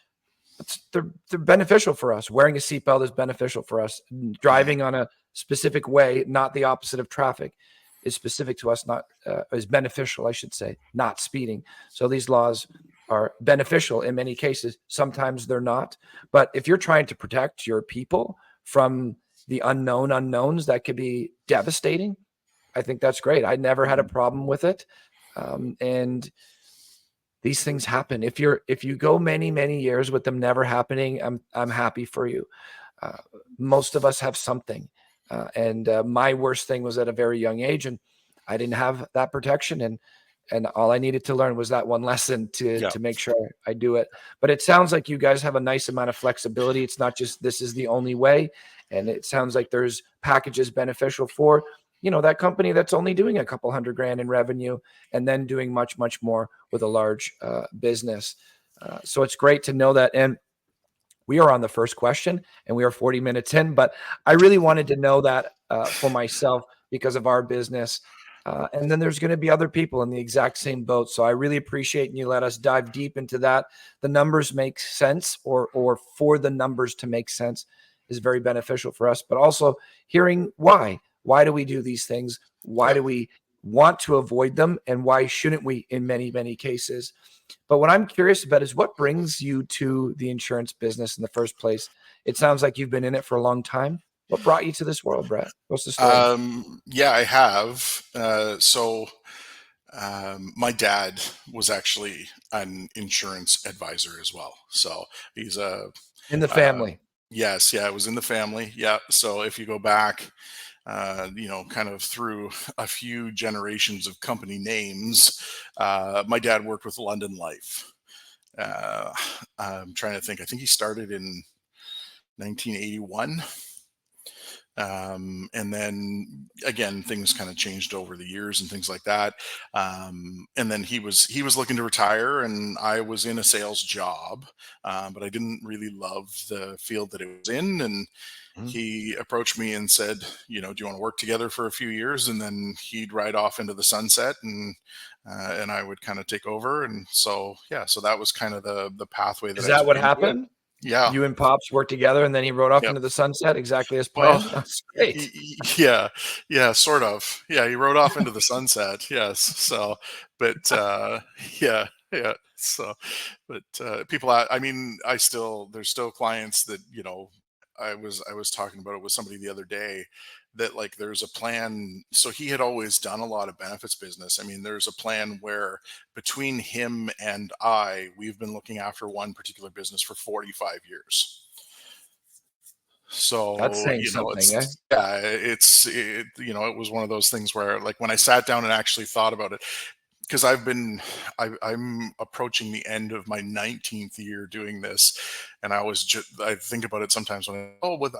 They're beneficial for us. Wearing a seatbelt is beneficial for us. Mhm. Driving on a specific way, not the opposite of traffic, is specific to us. Not is beneficial, I should say, not speeding. So these laws are beneficial in many cases. Sometimes they're not. But if you're trying to protect your people from the unknown unknowns that could be devastating, I think that's great. I never had a problem with it. And these things happen. If you go many years with them never happening, I'm happy for you. Most of us have something. And my worst thing was at a very young age, and I didn't have that protection. And all I needed to learn was that one lesson to make sure I do it. But it sounds like you guys have a nice amount of flexibility. It's not just this is the only way. And it sounds like there's packages beneficial for, that company that's only doing a couple $100,000 in revenue and then doing much more with a large business. So it's great to know that. And we are on the first question and we are 40 minutes in, but I really wanted to know that for myself because of our business. And then there's going to be other people in the exact same boat. So I really appreciate you let us dive deep into that. The numbers make sense, or for the numbers to make sense is very beneficial for us, but also hearing why do we do these things? Why do we want to avoid them? And why shouldn't we in many cases? But what I'm curious about is what brings you to the insurance business in the first place. It sounds like you've been in it for a long time. What brought you to this world, Brett? What's the story? Yeah, I have. My dad was actually an insurance advisor as well. So he's In the uh, family. yes, yeah, it was in the family. Yeah. So if you go back, kind of through a few generations of company names, my dad worked with London Life. Uh, I'm trying to think. I think he started in 1981. And then again, things kind of changed over the years and things like that. And then he was looking to retire, and I was in a sales job, but I didn't really love the field that it was in. And Mhm. he approached me and said, do you want to work together for a few years, and then he'd ride off into the sunset, and I would kind of take over. And so yeah, so that was kind of the pathway that Is I that took what into it. happened? Yeah. You and Pops worked together and then he rode off Yep. into the sunset exactly as Well, planned? That's great. yeah, yeah, sort of. Yeah, he rode off into the sunset. Yes. So, but yeah, yeah. So, but people, I mean, there's still clients that I was talking about it with somebody the other day, that like there's a plan. So he had always done a lot of benefits business. I mean, there's a plan where between him and we've been looking after one particular business for 45 years. That's So, saying something, eh? it was one of those things where, like, when I sat down and actually thought about it, because I'm approaching the end of my 19th year doing this. And I think about it sometimes I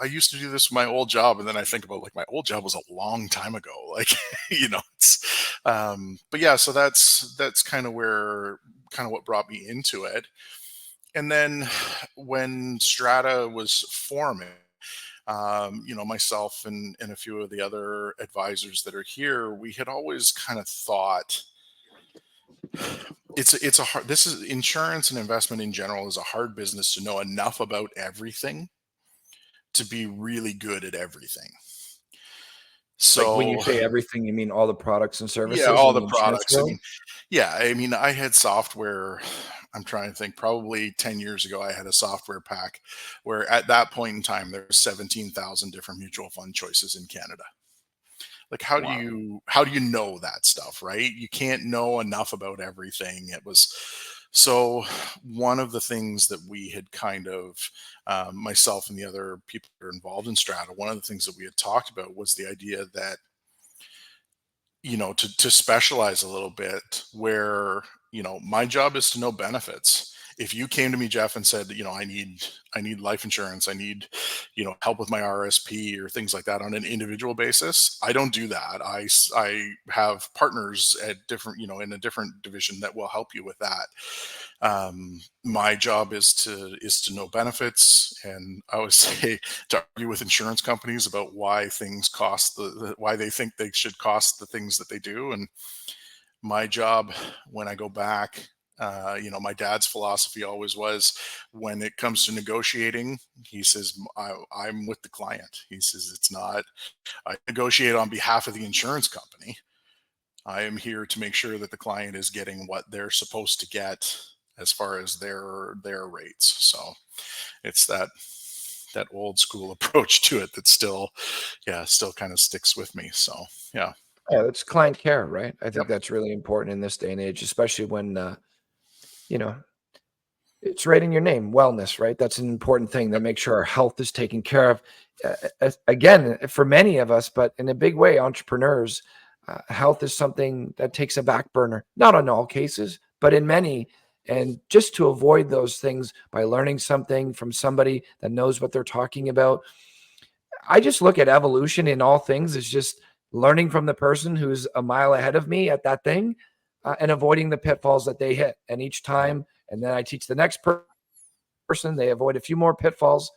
used to do this with my old job. And then I think about, like, my old job was a long time ago. Like, but yeah, so that's kind of what brought me into it. And then when Strata was forming, myself and a few of the other advisors that are here, we had always kind of thought it's a hard, this is insurance and investment in general is a hard business to know enough about everything to be really good at everything. Like when you So say everything, you mean all the products and yeah, services all in the the insurance products. I world? mean, yeah, I mean, I had software. I'm trying to think, probably 10 years ago, I had a software pack where at that point in time, there were 17,000 different mutual fund choices in Canada. Like, Wow. how do you know that stuff, right? You can't know enough about everything. It was so one of the things that we had kind of, myself and the other people that are involved in Strata, one of the things that we had talked about was the idea that, to specialize a little bit, where, my job is to know benefits. If you came to me, Jeff, and said, I need life insurance, I need, help with my RSP or things like that on an individual basis, I don't do that. I have partners at different, in a different division that will help you with that. My job is to know benefits, and I always say to argue with insurance companies about why things cost why they think they should cost the things that they do. And my job, when I go back, my dad's philosophy always was, when it comes to negotiating, he says, I'm with the client. He says, it's not, I negotiate on behalf of the insurance company. I am here to make sure that the client is getting what they're supposed to get as far as their rates. So it's that old school approach to it that still kind of sticks with me. So yeah. Yeah, it's client care, right? I Yep. think that's really important in this day and age, especially when, you know, it's right in your name, wellness, right? That's an important thing, that make sure our health is taken care of. Again, for many of us, but in a big way, entrepreneurs, health is something that takes a back burner. Not in all cases, but in many. And just to avoid those things by learning something from somebody that knows what they're talking about, I just look at evolution in all things as just learning from the person who's a mile ahead of me at that thing, and avoiding the pitfalls that they hit. And each time, and then I teach the next person, they avoid a few more pitfalls.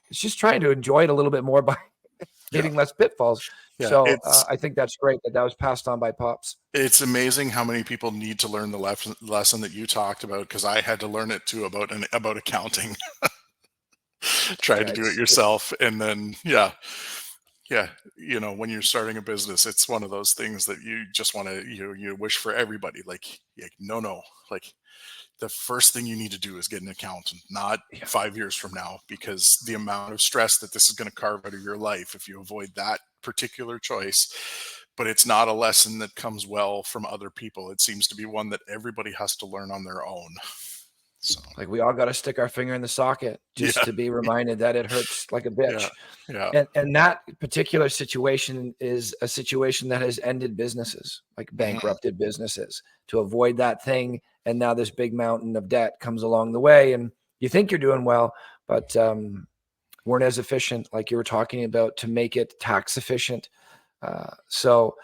It's just trying to enjoy it a little bit more by Yeah. hitting less pitfalls. Yeah. So I think that's great that was passed on by Pops. It's amazing how many people need to learn the lesson that you talked about, because I had to learn it too about accounting. Trying Yeah, to do it it's yourself, and then when you're starting a business, it's one of those things that you just want to you wish for everybody, like no, like the first thing you need to do is get an accountant, not yeah. 5 years from now, because the amount of stress that this is going to carve out of your life if you avoid that particular choice. But it's not a lesson that comes well from other people. It seems to be one that everybody has to learn on their own. So Like we all got to stick our finger in the socket just yeah, to be reminded that it hurts like a yeah, bitch. yeah. And that particular situation is a situation that has ended businesses, like Mhm. bankrupted businesses, to avoid that thing. And now this big mountain of debt comes along the way, and you think you're doing well, but weren't as efficient, like you were talking about, to make it tax efficient. So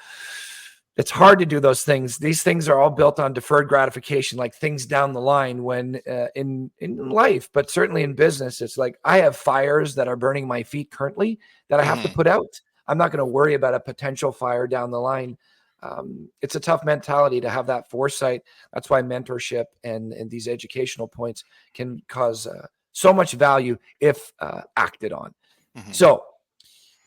it's hard to do those things. These things are all built on deferred gratification, like things down the line when in life, but certainly in business, it's like I have fires that are burning my feet currently that I have to Mhm. put out. I'm not going to worry about a potential fire down the line. It's a tough mentality to have that foresight. That's why mentorship and these educational points can cause so much value if acted on. Mhm. So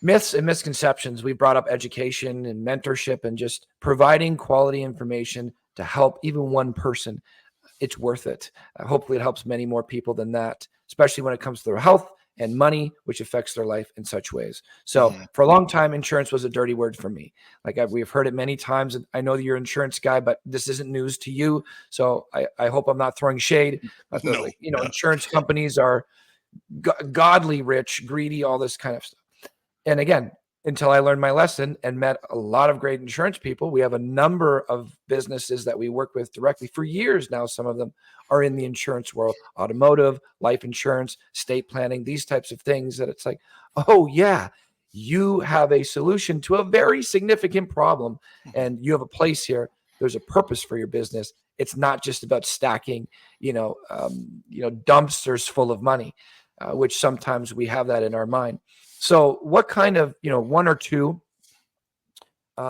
myths and misconceptions. We brought up education and mentorship and just providing quality information to help even one person. It's worth it. Hopefully, it helps many more people than that, especially when it comes to their health and money, which affects their life in such ways. So, Mhm. for a long time, insurance was a dirty word for me. Like we've heard it many times. And I know that you're an insurance guy, but this isn't news to you. So, I hope I'm not throwing shade. But No. Yeah. insurance companies are godly rich, greedy, all this kind of stuff. And again, until I learned my lesson and met a lot of great insurance people, we have a number of businesses that we work with directly for years now. Some of them are in the insurance world, automotive, life insurance, estate planning, these types of things that it's like, oh, yeah, you have a solution to a very significant problem Mhm. and you have a place here. There's a purpose for your business. It's not just about stacking, dumpsters full of money, which sometimes we have that in our mind. So, what kind of, one or two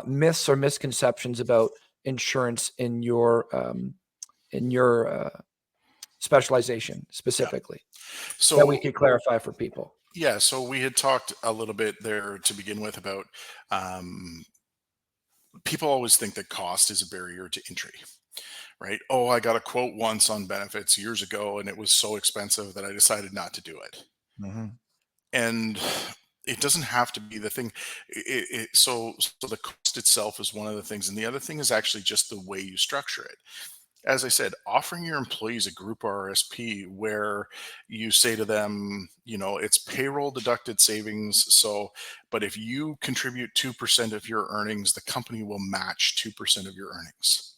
myths or misconceptions about insurance in your specialization Yeah. specifically that we So could clarify for people? so we had talked a little bit there to begin with about um, people always think that cost is a barrier to entry, right? Oh, I got a quote once on benefits years ago, and it was so expensive that I decided not to do it. Hmm. And it doesn't have to be the thing. So the cost itself is one of the things, and the other thing is actually just the way you structure it. As I said, offering your employees a group RSP where you say to them, it's payroll deducted savings. So, but if you contribute 2% of your earnings, the company will match 2% of your earnings.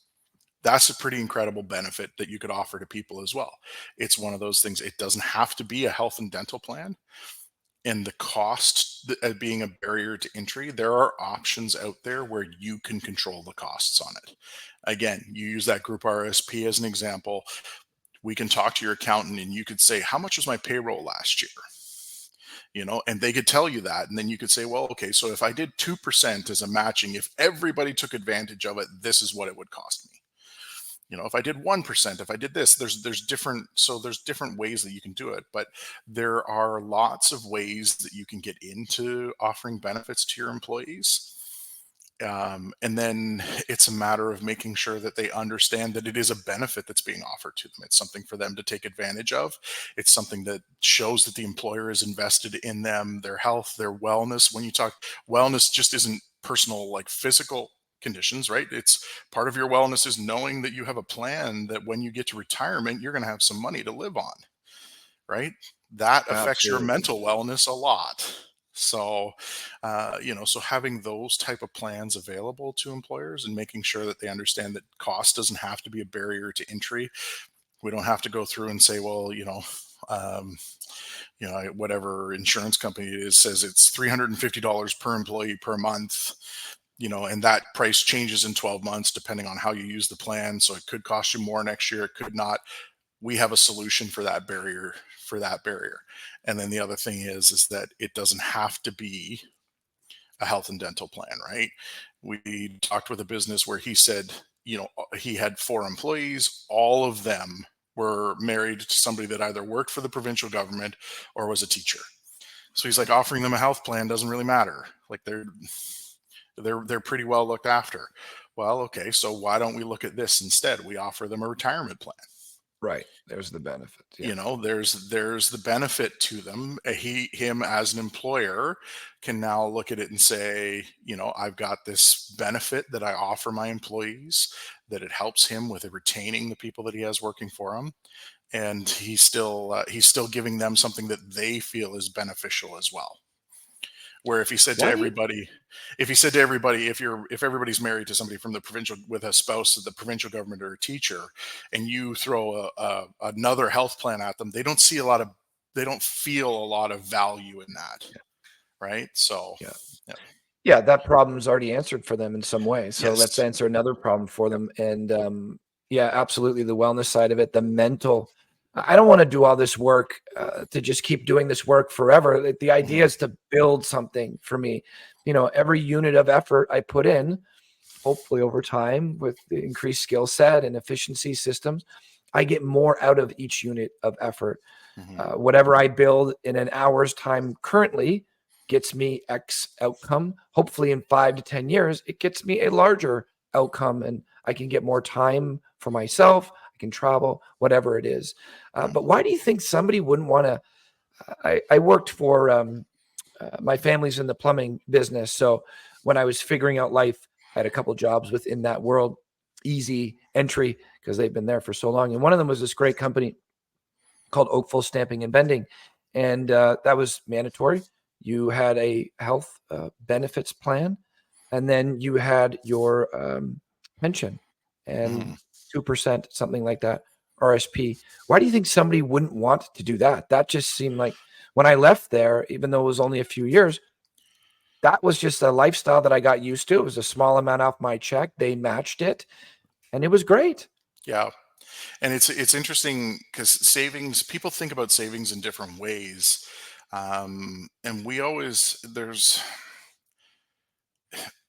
That's a pretty incredible benefit that you could offer to people as well. It's one of those things. It doesn't have to be a health and dental plan, and the cost being a barrier to entry. There are options out there where you can control the costs on it. Again, you use that group RSP as an example. We can talk to your accountant and you could say, how much was my payroll last year? And they could tell you that. And then you could say, well, okay, so if I did 2% as a matching, if everybody took advantage of it, this is what it would cost me. If I did 1%, if I did this, there's different ways that you can do it, but there are lots of ways that you can get into offering benefits to your employees. And then it's a matter of making sure that they understand that it is a benefit that's being offered to them. It's something for them to take advantage of. It's something that shows that the employer is invested in them, their health, their wellness. When you talk wellness, just isn't personal, like physical conditions, right? It's part of your wellness is knowing that you have a plan that when you get to retirement, you're going to have some money to live on, right? That affects your Absolutely. mental wellness a lot. So, so having those type of plans available to employers and making sure that they understand that cost doesn't have to be a barrier to entry. We don't have to go through and say, well, um, whatever insurance company it is says it's $350 per employee per month, and that price changes in 12 months depending on how you use the plan. So it could cost you more next year. It could not. We have a solution for that barrier. And then the other thing is that it doesn't have to be a health and dental plan, right? We talked with a business where he said, he had 4 employees, all of them were married to somebody that either worked for the provincial government or was a teacher. So he's like, offering them a health plan doesn't really matter. Like they're pretty well looked after. Well, okay, so why don't we look at this instead? We offer them a retirement plan. Right. There's the benefit. Yeah. There's the benefit to them. Him as an employer can now look at it and say, I've got this benefit that I offer my employees, that it helps him with retaining the people that he has working for him, and he's still giving them something that they feel is beneficial as well. Where if he said to Why do you everybody, if everybody's married to somebody from the provincial with a spouse of the provincial government or a teacher, and you throw another health plan at them, they don't feel a lot of value in that, Yeah. right? So, Yeah. yeah. Yeah, that problem's already answered for them in some way. So let's Yes. answer another problem for them. And yeah, absolutely, the wellness side of it, the mental. I don't want to do all this work to just keep doing this work forever. Like, the idea Mhm. is to build something for me. Every unit of effort I put in, hopefully over time with the increased skill set and efficiency systems, I get more out of each unit of effort. Mhm. Whatever I build in an hour's time currently gets me X outcome. Hopefully, in 5 to 10 years, it gets me a larger outcome, and I can get more time for myself. I can travel, whatever it is. Mhm. But why do you think somebody wouldn't want to? I worked for my family's in the plumbing business, so when I was figuring out life, I had a couple jobs within that world, easy entry because they've been there for so long. And one of them was this great company called Oakville Stamping and Bending, and that was mandatory. You had a health benefits plan, and then you had your pension and Mhm. 2%, something like that, RSP. Why do you think somebody wouldn't want to do that? That just seemed like when I left there, even though it was only a few years, that was just a lifestyle that I got used to. It was a small amount off my check. They matched it, and it was great. Yeah. And it's interesting because savings, people think about savings in different ways. And we always, there's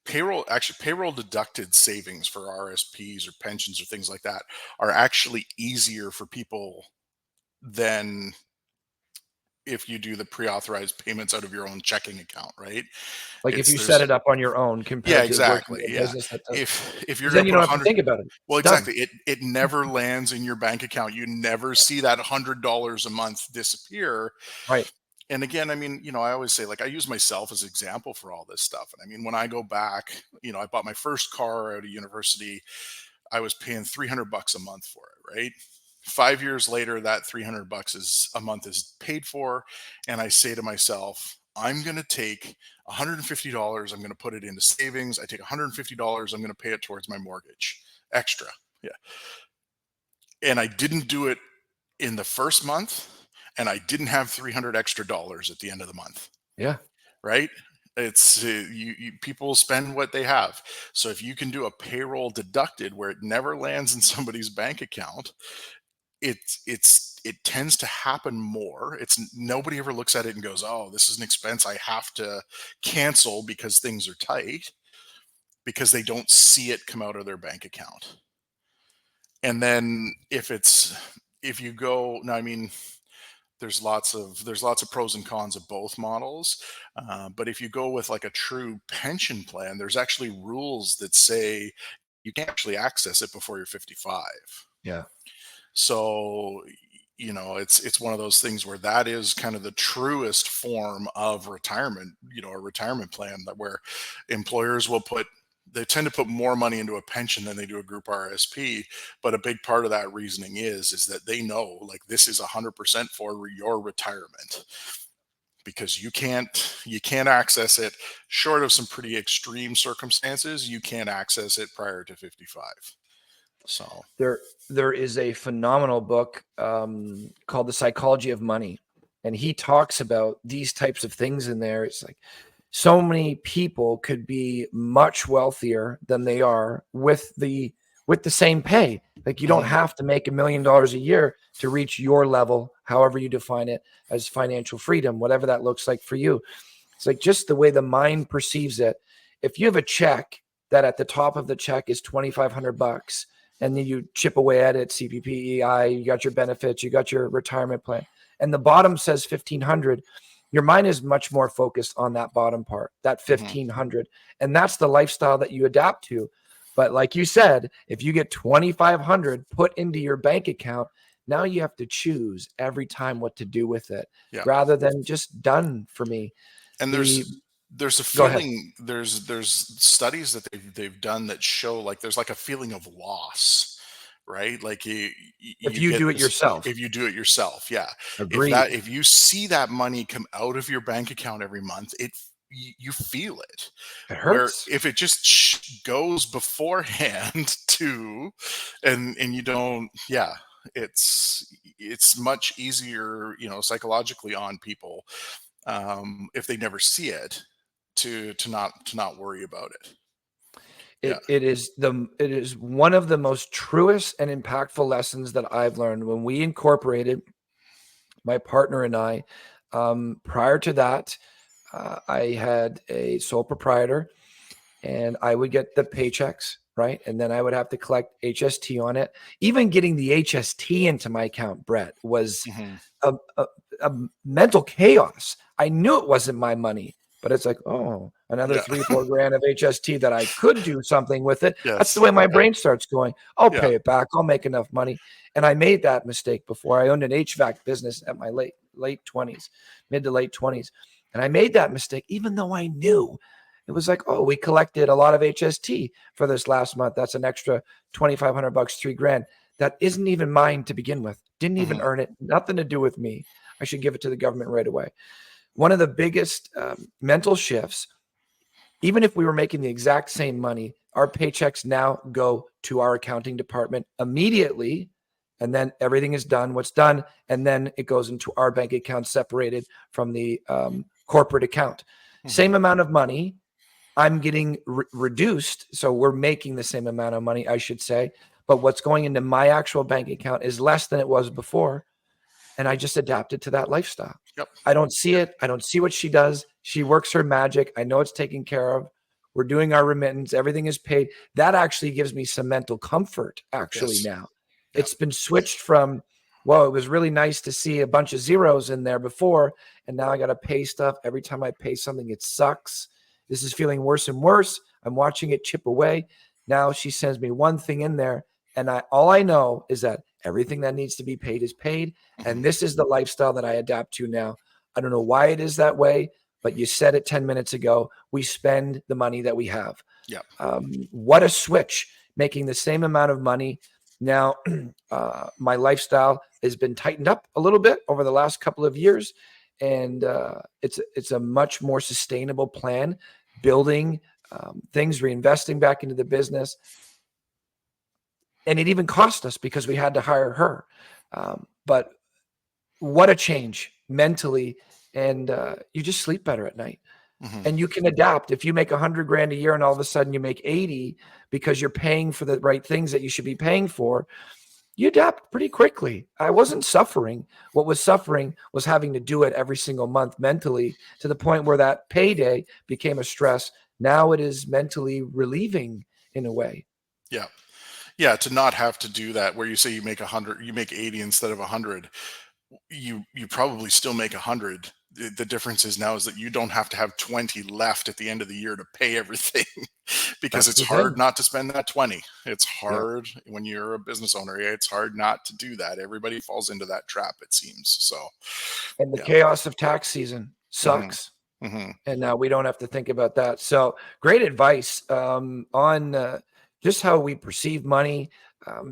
payroll deducted savings for RSPs or pensions or things like that are actually easier for people than if you do the pre-authorized payments out of your own checking account, right? Like if It's you set it there's up on your own Yeah, compared to working exactly. in a Yeah. business that does, If you're because going then to you put don't a have to hundred, think about it. well, It's done. exactly. It never lands in your bank account. You never see that $100 a month disappear. Right. And again, I mean, I always say, like, I use myself as example for all this stuff. And I mean, when I go back, I bought my first car out of university. I was paying $300 a month for it, right? 5 years later, that $300 is a month is paid for. And I say to myself, I'm going to take $150. I'm going to put it into savings. I take $150. I'm going to pay it towards my mortgage extra. Yeah. And I didn't do it in the first month. And I didn't have 300 extra dollars at the end of the month, Yeah. right? It's people spend what they have. So if you can do a payroll deducted where it never lands in somebody's bank account, it tends to happen more. It's nobody ever looks at it and goes, "Oh, this is an expense I have to cancel because things are tight," because they don't see it come out of their bank account. And then if you go, now, I mean, there's lots of pros and cons of both models. But if you go with like a true pension plan, there's actually rules that say you can't actually access it before you're 55. Yeah. So, it's one of those things where that is kind of the truest form of retirement, a retirement plan, that where employers they tend to put more money into a pension than they do a group RSP. But a big part of that reasoning is that they know, like, this is 100% for your retirement, because you can't access it short of some pretty extreme circumstances. You can't access it prior to 55. So, There is a phenomenal book called The Psychology of Money, and he talks about these types of things in there. It's like so many people could be much wealthier than they are with the same pay. Like, you don't mhm, have to make $1 million a year to reach your level, however you define it as financial freedom, whatever that looks like for you. It's like just the way the mind perceives it. If you have a check that at the top of the check is $2,500, and then you chip away at it, CPP, EI, you got your benefits, you got your retirement plan, and the bottom says 1,500, your mind is much more focused on that bottom part, that mhm. 1,500. And that's the lifestyle that you adapt to. But like you said, if you get 2,500 put into your bank account, now you have to choose every time what to do with it, Yeah. rather than just done for me. And The there's a Go ahead. feeling, there's studies that they've done that show, like, there's like a feeling of loss, right? Like, If you you get do it this yourself. if you do it yourself. Yeah. Agreed. If you see that money come out of your bank account every month, you feel it. It Where hurts. if it just goes beforehand to, and you don't, yeah, it's much easier, psychologically on people, if they never see it, to not worry about it. Yeah. It is one of the most truest and impactful lessons that I've learned when we incorporated, my partner and I. Prior to that, I had a sole proprietor, and I would get the paychecks, right? And then I would have to collect HST on it. Even getting the HST into my account, Brett, was Hmm. a, a, a mental chaos. I knew it wasn't my money, but it's like, oh, another Yeah. 3-4 grand of HST that I could do something with it. That's the Yes. way my Yeah. brain starts going. I'll Yeah. pay it back. I'll make enough money. And I made that mistake before. I owned an HVAC business at my late 20s, mid to late 20s. And I made that mistake, even though I knew it was like, oh, we collected a lot of HST for this last month. That's an extra $2,500, $3 grand. That isn't even mine to begin with. Didn't even Hmm. earn it. Nothing to do with me. I should give it to the government right away. One of the biggest mental shifts, even if we were making the exact same money, our paychecks now go to our accounting department immediately. And then everything is done, what's done. And then it goes into our bank account separated from the corporate account. Hmm. Same amount of money, I'm getting reduced. So we're making the same amount of money, I should say. But what's going into my actual bank account is less than it was before. And I just adapted to that lifestyle. Yep. I don't see it. I don't see what she does. She works her magic. I know it's taken care of. We're doing our remittance. Everything is paid. That actually gives me some mental comfort, actually, Yes. now. Yeah. It's been switched from, well, it was really nice to see a bunch of zeros in there before, and now I got to pay stuff. Every time I pay something, it sucks. This is feeling worse and worse. I'm watching it chip away. Now she sends me one thing in there, and all I know is that everything that needs to be paid is paid. Hmm. And this is the lifestyle that I adapt to now. I don't know why it is that way, but you said it 10 minutes ago. We spend the money that we have. Yeah. What a switch, making the same amount of money. Now, my lifestyle has been tightened up a little bit over the last couple of years. And it's a much more sustainable plan, building things, reinvesting back into the business. And it even cost us because we had to hire her. But what a change mentally. And you just sleep better at night. Hmm. And you can adapt. If you make 100 grand a year and all of a sudden you make 80 because you're paying for the right things that you should be paying for, you adapt pretty quickly. I wasn't suffering. What was suffering was having to do it every single month mentally, to the point where that payday became a stress. Now it is mentally relieving in a way. Yeah. Yeah. To not have to do that, where you say you make 100, you make 80 instead of 100. you probably still make 100. The difference is now is that you don't have to have 20 left at the end of the year to pay everything because That's it's the hard thing. not to spend that 20. It's Yeah. hard when you're a business owner. It's hard not to do that. Everybody falls into that trap, it seems. So, And the yeah. chaos of tax season Hmm. sucks. Hmm. And now we don't have to think about that. So great advice on just how we perceive money,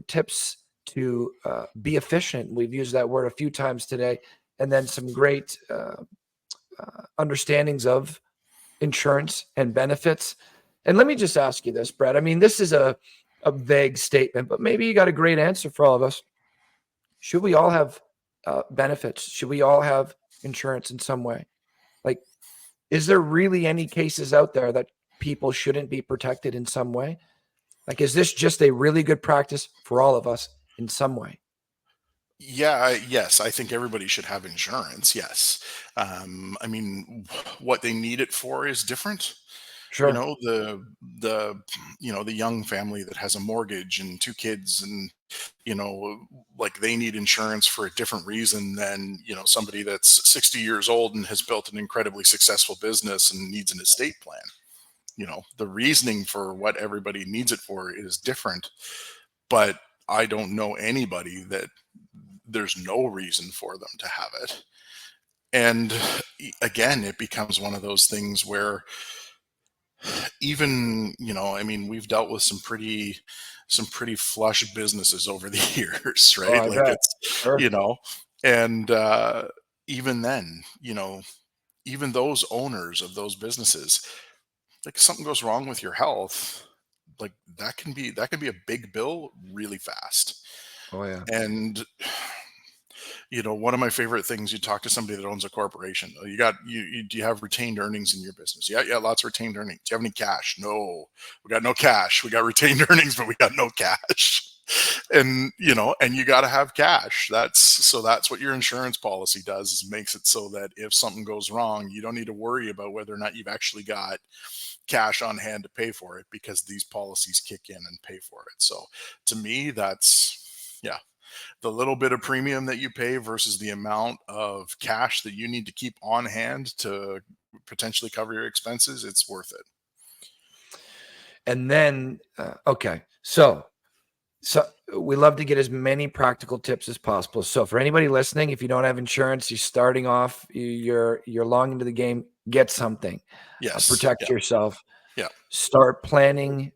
tips to be efficient. We've used that word a few times today. And then some great understandings of insurance and benefits. And let me just ask you this, Brett. I mean, this is a vague statement, but maybe you got a great answer for all of us. Should we all have benefits? Should we all have insurance in some way? Like, is there really any cases out there that people shouldn't be protected in some way? Like, is this just a really good practice for all of us in some way? Yes, I think everybody should have insurance. Yes. I mean, what they need it for is different. You Sure. know, the the young family that has a mortgage and two kids, and like they need insurance for a different reason than somebody that's 60 years old and has built an incredibly successful business and needs an estate plan. The reasoning for what everybody needs it for is different, but I don't know anybody that there's no reason for them to have it. And again, it becomes one of those things where even I mean, we've dealt with some pretty flush businesses over the years, Oh, right? I Like bet. it's Sure. you know and even then, even those owners of those businesses, like, if something goes wrong with your health, like that can be a big bill really fast. Oh, yeah. And one of my favorite things, you talk to somebody that owns a corporation. "Oh, do you have retained earnings in your business?" "Yeah, yeah, lots of retained earnings." "Do you have any cash?" "No, we got no cash. We got retained earnings, but we got no cash." And you got to have cash. That's what your insurance policy does, is makes it so that if something goes wrong, you don't need to worry about whether or not you've actually got cash on hand to pay for it, because these policies kick in and pay for it. So to me, that's, yeah, the little bit of premium that you pay versus the amount of cash that you need to keep on hand to potentially cover your expenses, it's worth it. And then, okay. So we love to get as many practical tips as possible. So for anybody listening, if you don't have insurance, you're starting off, you're long into the game, get something, Yes. protect Yeah. yourself, Yeah. start planning,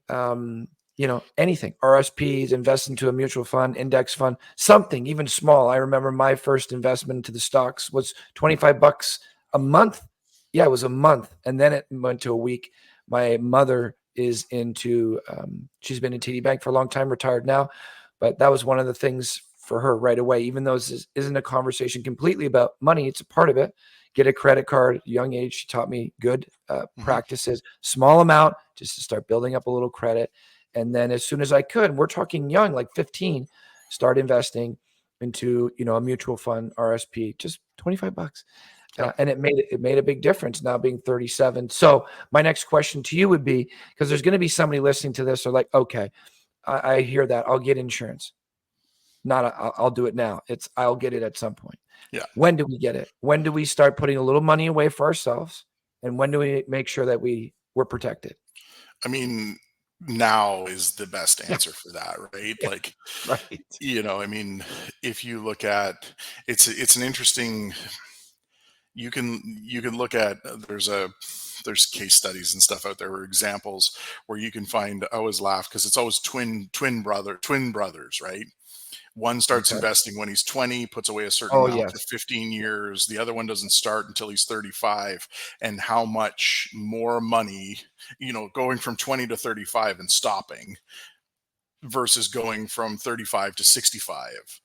anything, RSPs, invest into a mutual fund, index fund, something even small. I remember my first investment into the stocks was $25 a month. Yeah, it was a month. And then it went to a week. My mother is into, she's been in TD Bank for a long time, retired now, but that was one of the things for her right away. Even though this isn't a conversation completely about money, it's a part of it. Get a credit card, young age. She taught me good Hmm. practices, small amount, just to start building up a little credit. And then as soon as I could, we're talking young, like 15, start investing into, a mutual fund, RSP, just $25. Yep. And it made a big difference now being 37. So my next question to you would be, because there's going to be somebody listening to this, or like, okay, I hear that, I'll get insurance. I'll do it now. I'll get it at some point. Yeah. When do we get it? When do we start putting a little money away for ourselves? And when do we make sure that we're protected? I mean, now is the best Yeah. answer for that, right? Yeah. Like, Right. I mean, if you look at, it's an interesting, you can look at, there's case studies and stuff out there, or examples where you can find. I always laugh because it's always twin brothers, right? One starts Okay. investing when he's 20, puts away a certain Oh, amount for yes. 15 years. The other one doesn't start until he's 35. And how much more money, going from 20 to 35 and stopping versus going from 35 to 65,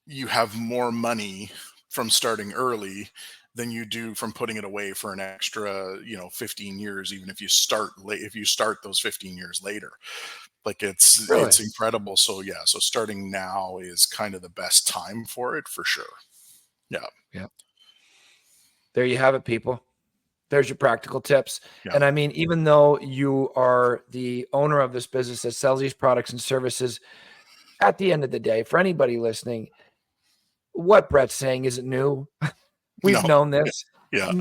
you have more money from starting early than you do from putting it away for an extra 15 years, even if you start late, if you start those 15 years later. Like, it's Really? incredible. So yeah, so starting now is kind of the best time for it, for sure. Yeah. Yeah. There you have it, people. There's your practical tips. Yeah. And I mean, even though you are the owner of this business that sells these products and services, at the end of the day, for anybody listening, what Brett's saying isn't new. We've No. known this. Yeah.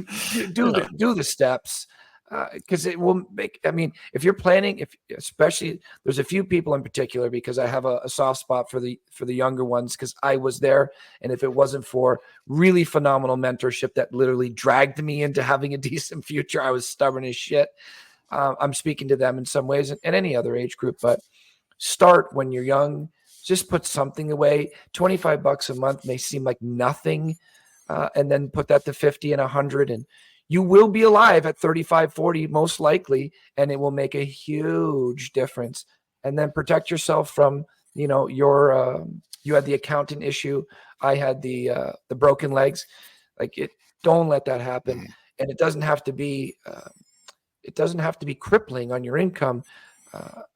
Do the steps, because it will make. I mean, if you're planning, if especially there's a few people in particular, because I have a soft spot for the younger ones, because I was there, and if it wasn't for really phenomenal mentorship that literally dragged me into having a decent future, I was stubborn as shit. I'm speaking to them in some ways, and any other age group, but start when you're young. Just put something away. $25 a month may seem like nothing, and then put that to 50 and 100, and you will be alive at 35, 40, most likely, and it will make a huge difference. And then protect yourself from, your you had the accountant issue. I had the broken legs. Like, it, don't let that happen. Mhm. And it doesn't have to be crippling on your income.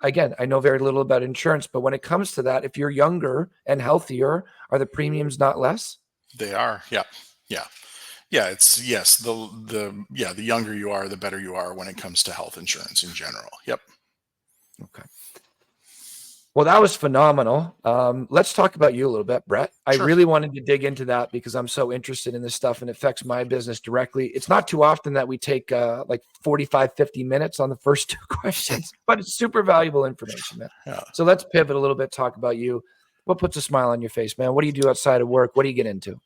Again, I know very little about insurance, but when it comes to that, if you're younger and healthier, are the premiums not less? They are. Yeah. Yeah. Yeah. It's yes. The younger you are, the better you are when it comes to health insurance in general. Yep. Okay. Well, that was phenomenal. Let's talk about you a little bit, Brett. I Sure. really wanted to dig into that because I'm so interested in this stuff and it affects my business directly. It's not too often that we take like 45, 50 minutes on the first 2 questions, but it's super valuable information, man. Yeah. So let's pivot a little bit, talk about you. What puts a smile on your face, man? What do you do outside of work? What do you get into?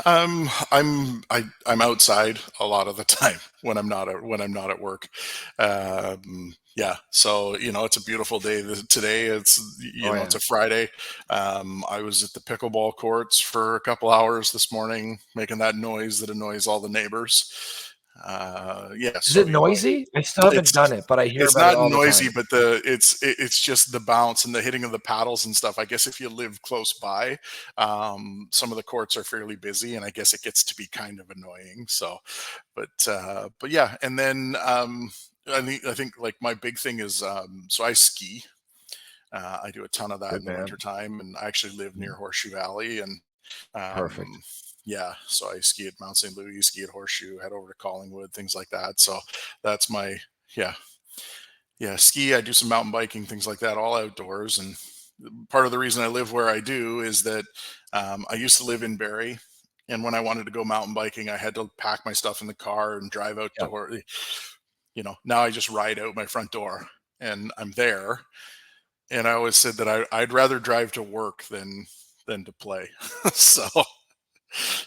I'm outside a lot of the time when I'm not at work. Yeah, so it's a beautiful day today. Oh, yeah. It's a Friday. I was at the pickleball courts for a couple hours this morning, making that noise that annoys all the neighbors. Yeah, Is so it noisy? I still haven't it's done it, but I hear it's about it not all the noisy, time. but it's just the bounce and the hitting of the paddles and stuff. I guess if you live close by, some of the courts are fairly busy, and I guess it gets to be kind of annoying. So, but yeah, and then I think like my big thing is so I ski. I do a ton of that Good, in the man. wintertime, and I actually live near Horseshoe Valley, and Perfect. um, yeah, so I ski at Mount St. Louis, ski at Horseshoe, head over to Collingwood, things like that. So that's my yeah, yeah, ski. I do some mountain biking, things like that, all outdoors. And part of the reason I live where I do is that I used to live in Barrie, and when I wanted to go mountain biking, I had to pack my stuff in the car and drive out to Yeah. Now I just ride out my front door and I'm there. And I always said that I'd rather drive to work than to play. So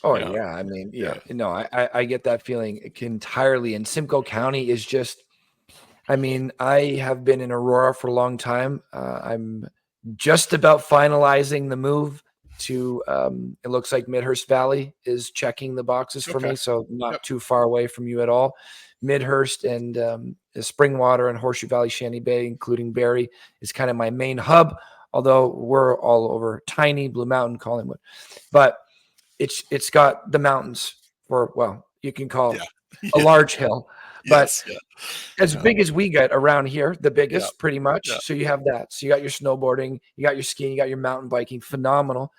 Oh yeah, yeah, I mean, yeah, yeah, no, I get that feeling entirely. And Simcoe County is just, I mean, I have been in Aurora for a long time. I'm just about finalizing the move to. It looks like Midhurst Valley is checking the boxes for okay, me, so yep, not too far away from you at all. Midhurst and Springwater and Horseshoe Valley, Shanty Bay, including Barrie, is kind of my main hub. Although we're all over tiny Blue Mountain, Collingwood, but it's got the mountains for, well, you can yeah, call a yeah, large hill, but yes, yeah, as yeah, big as we get around here, the yeah, biggest pretty yeah, much. So you have that. So you got your snowboarding, you got your skiing, you got your mountain biking, phenomenal.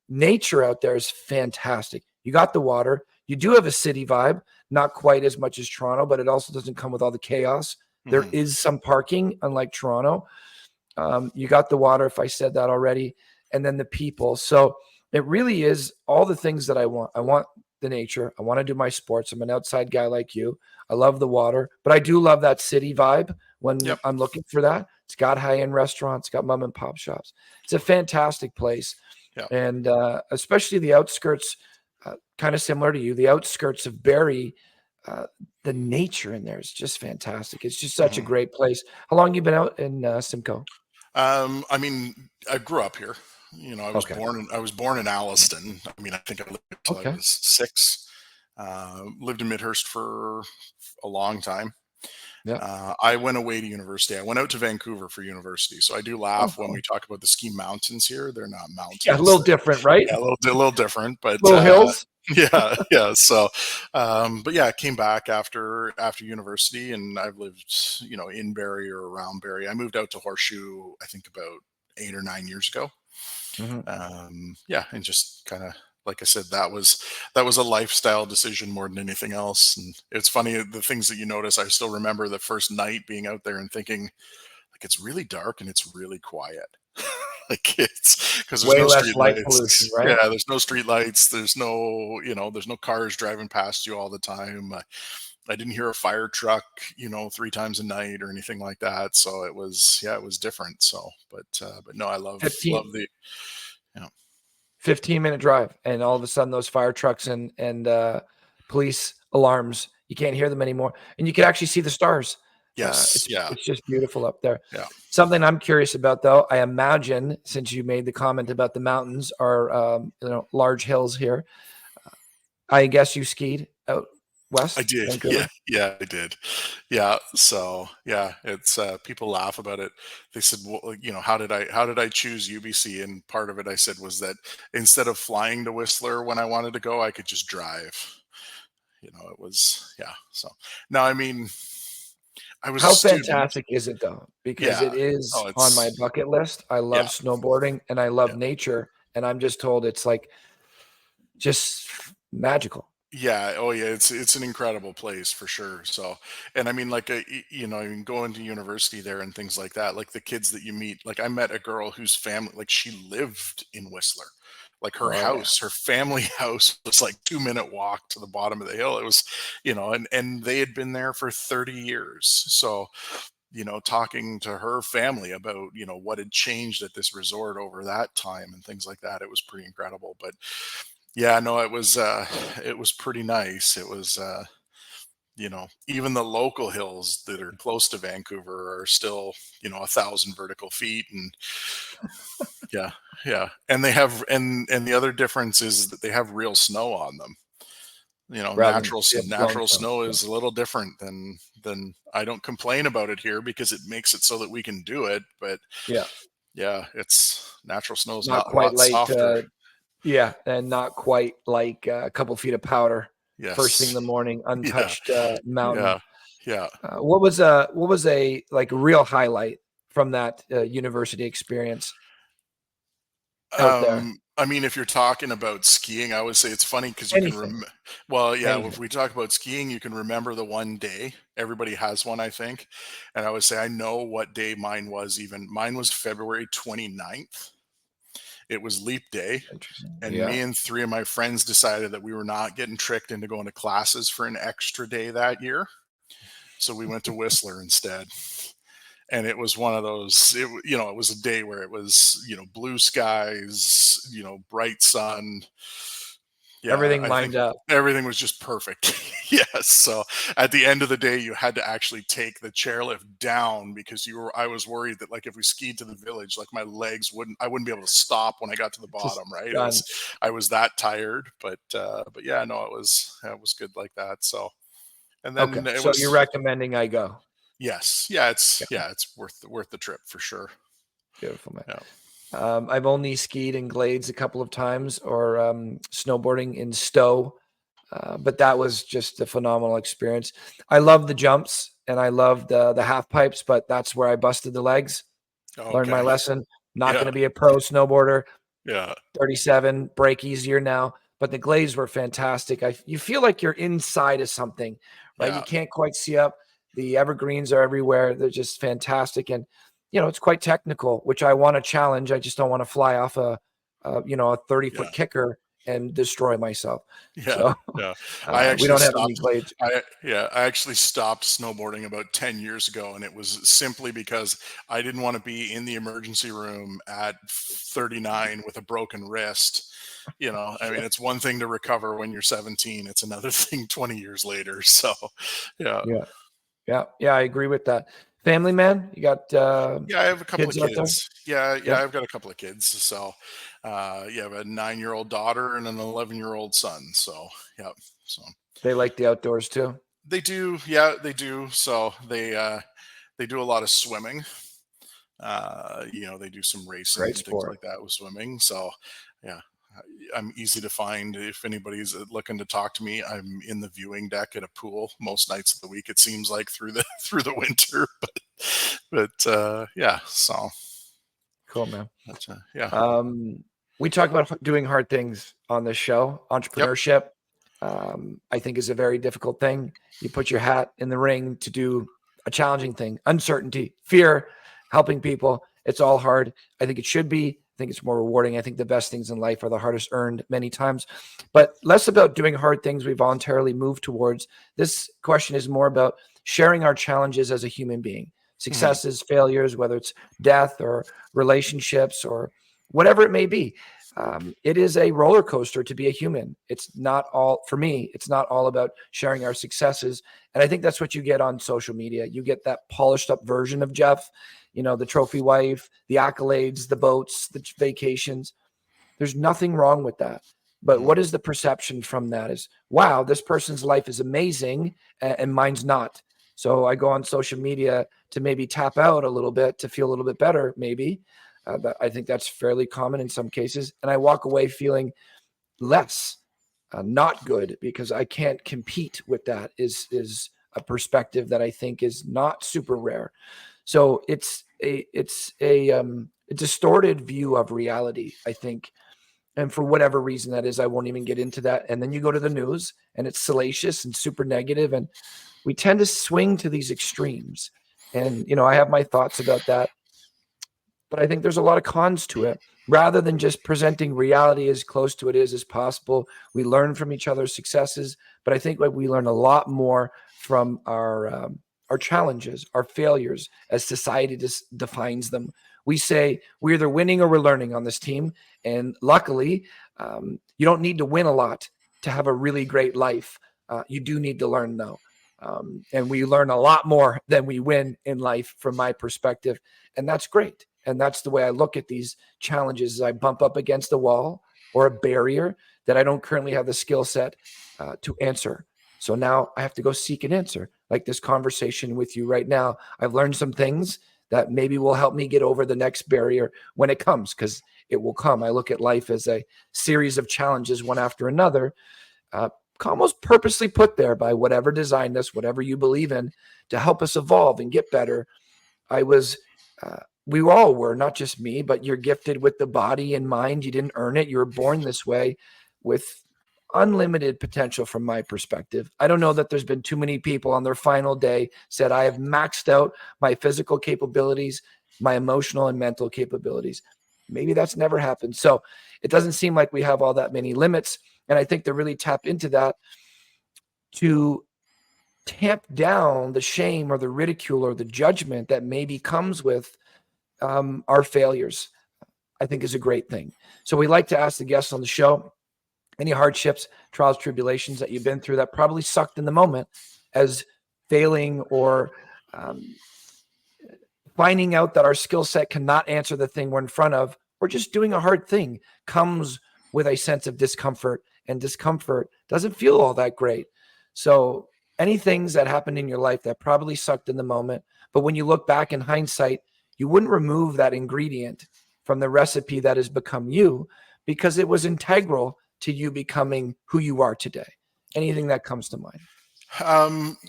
Nature out there is fantastic. You got the water. You do have a city vibe, not quite as much as Toronto, but it also doesn't come with all the chaos. There hmm is some parking, unlike Toronto. You got the water, if I said that already, and then the people. So it really is all the things that I want. I want the nature. I want to do my sports. I'm an outside guy like you. I love the water, but I do love that city vibe when yep, I'm looking for that. It's got high-end restaurants, got mom and pop shops. It's a fantastic place. yep, And especially the outskirts, kind of similar to you, the outskirts of Barrie, uh, the nature in there is just fantastic. It's just such a hmm great place. How long you been out in Simcoe? I mean, I grew up here. Okay. I was born in Alliston. I mean, I think I lived until I Okay. was 6. Lived in Midhurst for a long time. Yeah. I went away to university. I went out to Vancouver for university. So I do Oh, laugh when we cool. talk about the ski mountains here. They're not Yeah, a mountains. little different, right? Yeah, a little different, but Little hills. yeah, yeah. So, but yeah, I came back after university, and I've lived, in Barrie or around Barrie. I moved out to Horseshoe, I think about 8 or 9 years ago. Mhm. Yeah, and just kind of like I said, that was a lifestyle decision more than anything else. And it's funny the things that you notice. I still remember the first night being out there and thinking like it's really dark and it's really quiet. Like it's because there's Way no less street light pollution, lights. right? Yeah, there's no street lights. There's no, there's no cars driving past you all the time. I didn't hear a fire truck, 3 times a night or anything like that. So it was, yeah, it was different. So, but no, I love 15, the, yeah, 15-minute drive, and all of a sudden those fire trucks and police alarms, you can't hear them anymore, and you can actually see the stars. yes, yeah, It's just beautiful up there. yeah. Something I'm curious about, though, I imagine, since you made the comment about the mountains are large hills here, I guess you skied out I west, did. Yeah. Vancouver. Yeah, I did. Yeah. So yeah, it's people laugh about it. They said, well, how did I choose UBC? And part of it I said was that instead of flying to Whistler when I wanted to go, I could just drive. It was, yeah. So now, I mean, I was a How student. fantastic is it, though? Because it Yeah. is Oh, on my it's, bucket list. I love yeah. snowboarding and I Yeah. love nature, and I'm just told it's like just magical. Yeah, oh yeah, it's an incredible place for sure. So, and I mean, like, I mean, going to university there and things like that, like the kids that you meet, like I met a girl whose family, like she lived in Whistler, like her Oh, yeah. house, her family house was like 2-minute walk to the bottom of the hill. It was, and they had been there for 30 years. So, talking to her family about, what had changed at this resort over that time and things like that, it was pretty incredible. But yeah, no, it was pretty nice. It was even the local hills that are close to Vancouver are still, 1,000 vertical feet. And yeah, yeah. And they have, and the other difference is that they have real snow on them. Rather than blown Natural snow. snow Yeah. is a little different than I don't complain about it here because it makes it so that we can do it. But Yeah. yeah, it's natural snow is Not a quite lot like, softer. yeah, and not quite like a couple feet of powder first thing in Yes. the morning, Yeah. untouched mountain. Yeah. Yeah. What was a like real highlight from that university experience out there? I mean, if you're talking about skiing, I would say it's funny because you can Anything, well, yeah, if anything. we talk about skiing, you can remember the one day. Everybody has one, I think. And I would say I know what day mine was even. Mine was February 29th. It was leap day. Interesting. And Yeah. me and 3 of my friends decided that we were not getting tricked into going to classes for an extra day that year. So we went to Whistler instead. And it was one of those, it was a day where it was, blue skies, bright sun. Yeah, Everything I think lined up. everything was just perfect. Yes. So at the end of the day, you had to actually take the chairlift down because I was worried that like if we skied to the village, like I wouldn't be able to stop when I got to the Just bottom. Right. done. I was that tired, but yeah, no, it was good like that. So, and Okay. then it So you're was, recommending I go. yes. Yeah. Yeah. It's worth the trip for sure. Beautiful, man. Yeah. I've only skied in Glades a couple of times or snowboarding in Stowe, but that was just a phenomenal experience. I love the jumps and I love the half pipes, but that's where I busted the legs. Learned my Okay. lesson. Not going Yeah. to be a pro snowboarder. Yeah. 37, break easier now. But the Glades were fantastic. You feel like you're inside of something, right? You Yeah. can't quite see up. The evergreens are everywhere. They're just fantastic. And, it's quite technical, which I want to challenge. I just don't want to fly off a 30-foot Yeah. kicker and destroy myself. Yeah. So Yeah. I we actually don't have any stopped. Glades. I actually stopped snowboarding about 10 years ago, and it was simply because I didn't want to be in the emergency room at 39 with a broken wrist. I mean, it's one thing to recover when you're 17. It's another thing 20 years later. So, yeah. Yeah. Yeah. Yeah. I agree with that. Family man, you got Yeah, I have a couple of kids out there? kids. Yeah, yeah, Yeah. I've got a couple of kids. So, yeah, I have a 9-year-old daughter and an 11-year-old son. So, yeah, so They like the outdoors too. they do. Yeah, they do. So they do a lot of swimming. They do some racing Great and things sport. like that with swimming. So, yeah, I'm easy to find. If anybody's looking to talk to me, I'm in the viewing deck at a pool most nights of the week. It seems like through the through the winter, but yeah. So, Cool, man. yeah. We talk about doing hard things on this show. Yep. Entrepreneurship, I think, is a very difficult thing. You put your hat in the ring to do a challenging thing, uncertainty, fear, helping people. It's all hard. I think it should be. I think it's more rewarding. I think the best things in life are the hardest earned many times, but less about doing hard things we voluntarily move towards. This question is more about sharing our challenges as a human being, successes, failures, whether it's death or relationships or whatever it may be. It is a roller coaster to be a human. It's not all, for me, it's not all about sharing our successes. And I think that's what you get on social media. You get that polished up version of Jeff, the trophy wife, the accolades, the boats, the vacations. There's nothing wrong with that. But what is the perception from that is, wow, this person's life is amazing and mine's not. So I go on social media to maybe tap out a little bit to feel a little bit better, maybe. I think that's fairly common in some cases. And I walk away feeling less, not good, because I can't compete with that is a perspective that I think is not super rare. So it's a distorted view of reality, I think. And for whatever reason that is, I won't even get into that. And then you go to the news and it's salacious and super negative, and we tend to swing to these extremes. And, I have my thoughts about that, but I think there's a lot of cons to it. Rather than just presenting reality as close to it is as possible, we learn from each other's successes. But I think we learn a lot more from our challenges, our failures, as society defines them. We say we're either winning or we're learning on this team. And luckily, you don't need to win a lot to have a really great life. You do need to learn, though. And we learn a lot more than we win in life, from my perspective. And that's great. And that's the way I look at these challenges. As I bump up against a wall or a barrier that I don't currently have the skill set to answer. So now I have to go seek an answer. Like this conversation with you right now, I've learned some things that maybe will help me get over the next barrier when it comes, because it will come. I look at life as a series of challenges, one after another, almost purposely put there by whatever designed us, whatever you believe in, to help us evolve and get better. We all were, not just me, but you're gifted with the body and mind. You didn't earn it. You were born this way with unlimited potential from my perspective. I don't know that there's been too many people on their final day said, I have maxed out my physical capabilities, my emotional and mental capabilities. Maybe that's never happened. So it doesn't seem like we have all that many limits. And I think to really tap into that, to tamp down the shame or the ridicule or the judgment that maybe comes with our failures, I think is a great thing. So we like to ask the guests on the show, any hardships, trials, tribulations that you've been through that probably sucked in the moment, as failing or finding out that our skill set cannot answer the thing we're in front of, or just doing a hard thing comes with a sense of discomfort, and discomfort doesn't feel all that great. So any things that happened in your life that probably sucked in the moment, but when you look back in hindsight, you wouldn't remove that ingredient from the recipe that has become you, because it was integral to you becoming who you are today. Anything that comes to mind?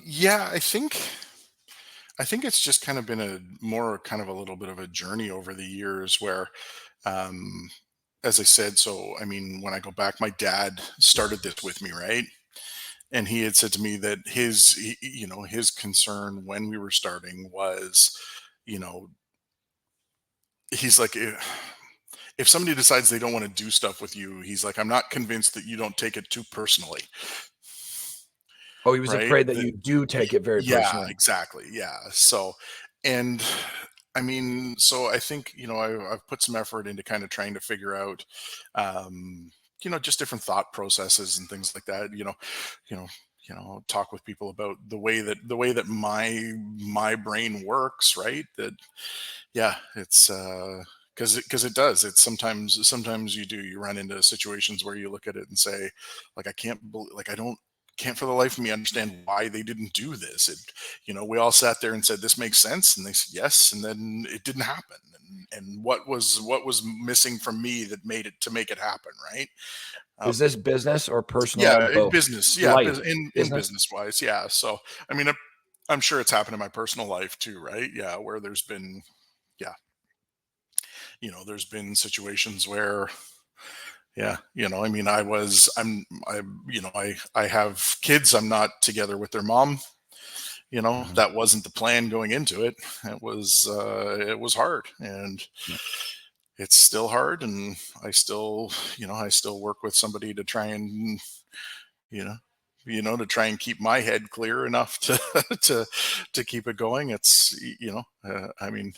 Yeah, I think it's just kind of been a little bit of a journey over the years where, as I said, so I mean, when I go back, my dad started this with me, right? And he had said to me that his concern when we were starting was, you know, he's like, if somebody decides they don't want to do stuff with you, he's like, I'm not convinced that you don't take it too personally. Oh, he was Right. afraid that you do take it very Yeah, personally. exactly. Yeah. So, and I mean, so I think, I've put some effort into kind of trying to figure out, just different thought processes and things like that, talk with people about the way that my brain works, right? That, yeah, it's, because it does. It's sometimes you run into situations where you look at it and say, like, I can't believe, like, I don't can't for the life of me understand why they didn't do this. We all sat there and said, this makes sense. And they said, yes. And then it didn't happen. And what was missing from me that made it to make it happen. Right. Is this business or personal or Yeah. both? Business. Yeah. Life, In business wise. Yeah. So, I mean, I'm sure it's happened in my personal life too. Right. Yeah. Where there's been, yeah, there's been situations where, yeah, I mean, I have kids. I'm not together with their mom. that wasn't the plan going into it. It was hard, and it's still hard. And I still work with somebody to try and, you know, to try and keep my head clear enough to to keep it going. It's I mean,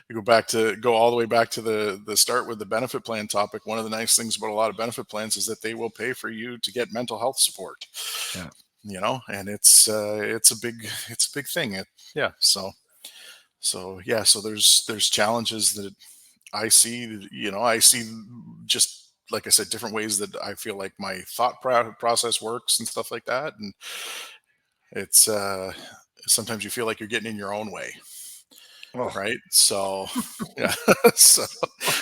you go all the way back to the start with the benefit plan topic. One of the nice things about a lot of benefit plans is that they will pay for you to get mental health support. Yeah. And it's a big thing. Yeah. So yeah. So there's challenges that I see. I see, just like I said, different ways that I feel like my thought process works and stuff like that. And it's sometimes you feel like you're getting in your own way, Oh, right? So yeah, so,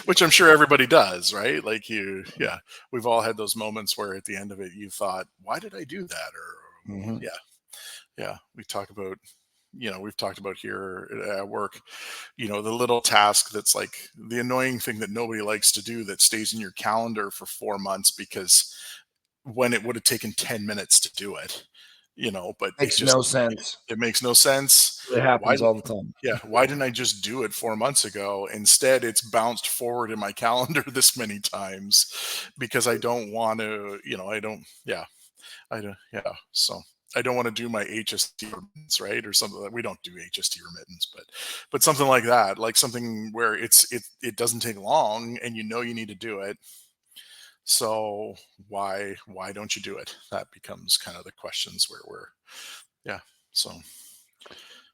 which I'm sure everybody does, right? Like we've all had those moments where at the end of it you thought, why did I do that? Or mhm. yeah, we've talked about here at work, the little task that's like the annoying thing that nobody likes to do, that stays in your calendar for 4 months, because when it would have taken 10 minutes to do it, but Makes no sense. it makes no sense. It Why happens did all the time. Yeah, why didn't I just do it 4 months ago? Instead, it's bounced forward in my calendar this many times because I don't want to, so I don't want to do my HST remittance, right? Or something. That we don't do HST remittance, but something like that, like something where it doesn't take long and you need to do it. So why don't you do it? That becomes kind of the questions where yeah. So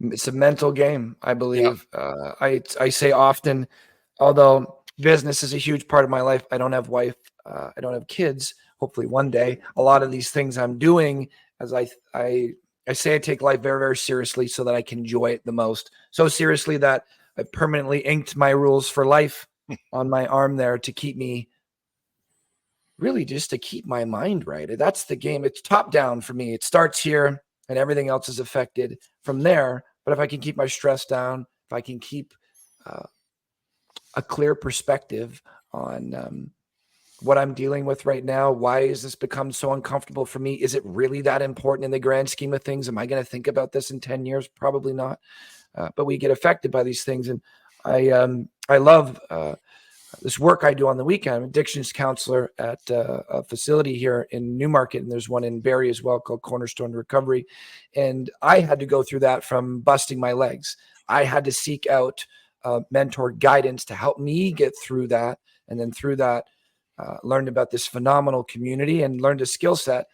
It's a mental game, I yeah. believe. I say often, although business is a huge part of my life, I don't have wife, I don't have kids. Hopefully one day, a lot of these things I'm doing, as I say, I take life very, very seriously so that I can enjoy it the most. So seriously that I permanently inked my rules for life on my arm there to keep me, really just to keep my mind right. That's the game. It's top down for me. It starts here and everything else is affected from there. But if I can keep my stress down, if I can keep a clear perspective on what I'm dealing with right now, why has this become so uncomfortable for me? Is it really that important in the grand scheme of things? Am I going to think about this in 10 years? Probably not. But we get affected by these things. And I love this work I do on the weekend. I'm an addictions counselor at a facility here in Newmarket, and there's one in Barrie as well called Cornerstone Recovery. And I had to go through that from busting my legs. I had to seek out mentor guidance to help me get through that. And then through that, learned about this phenomenal community and learned a skill set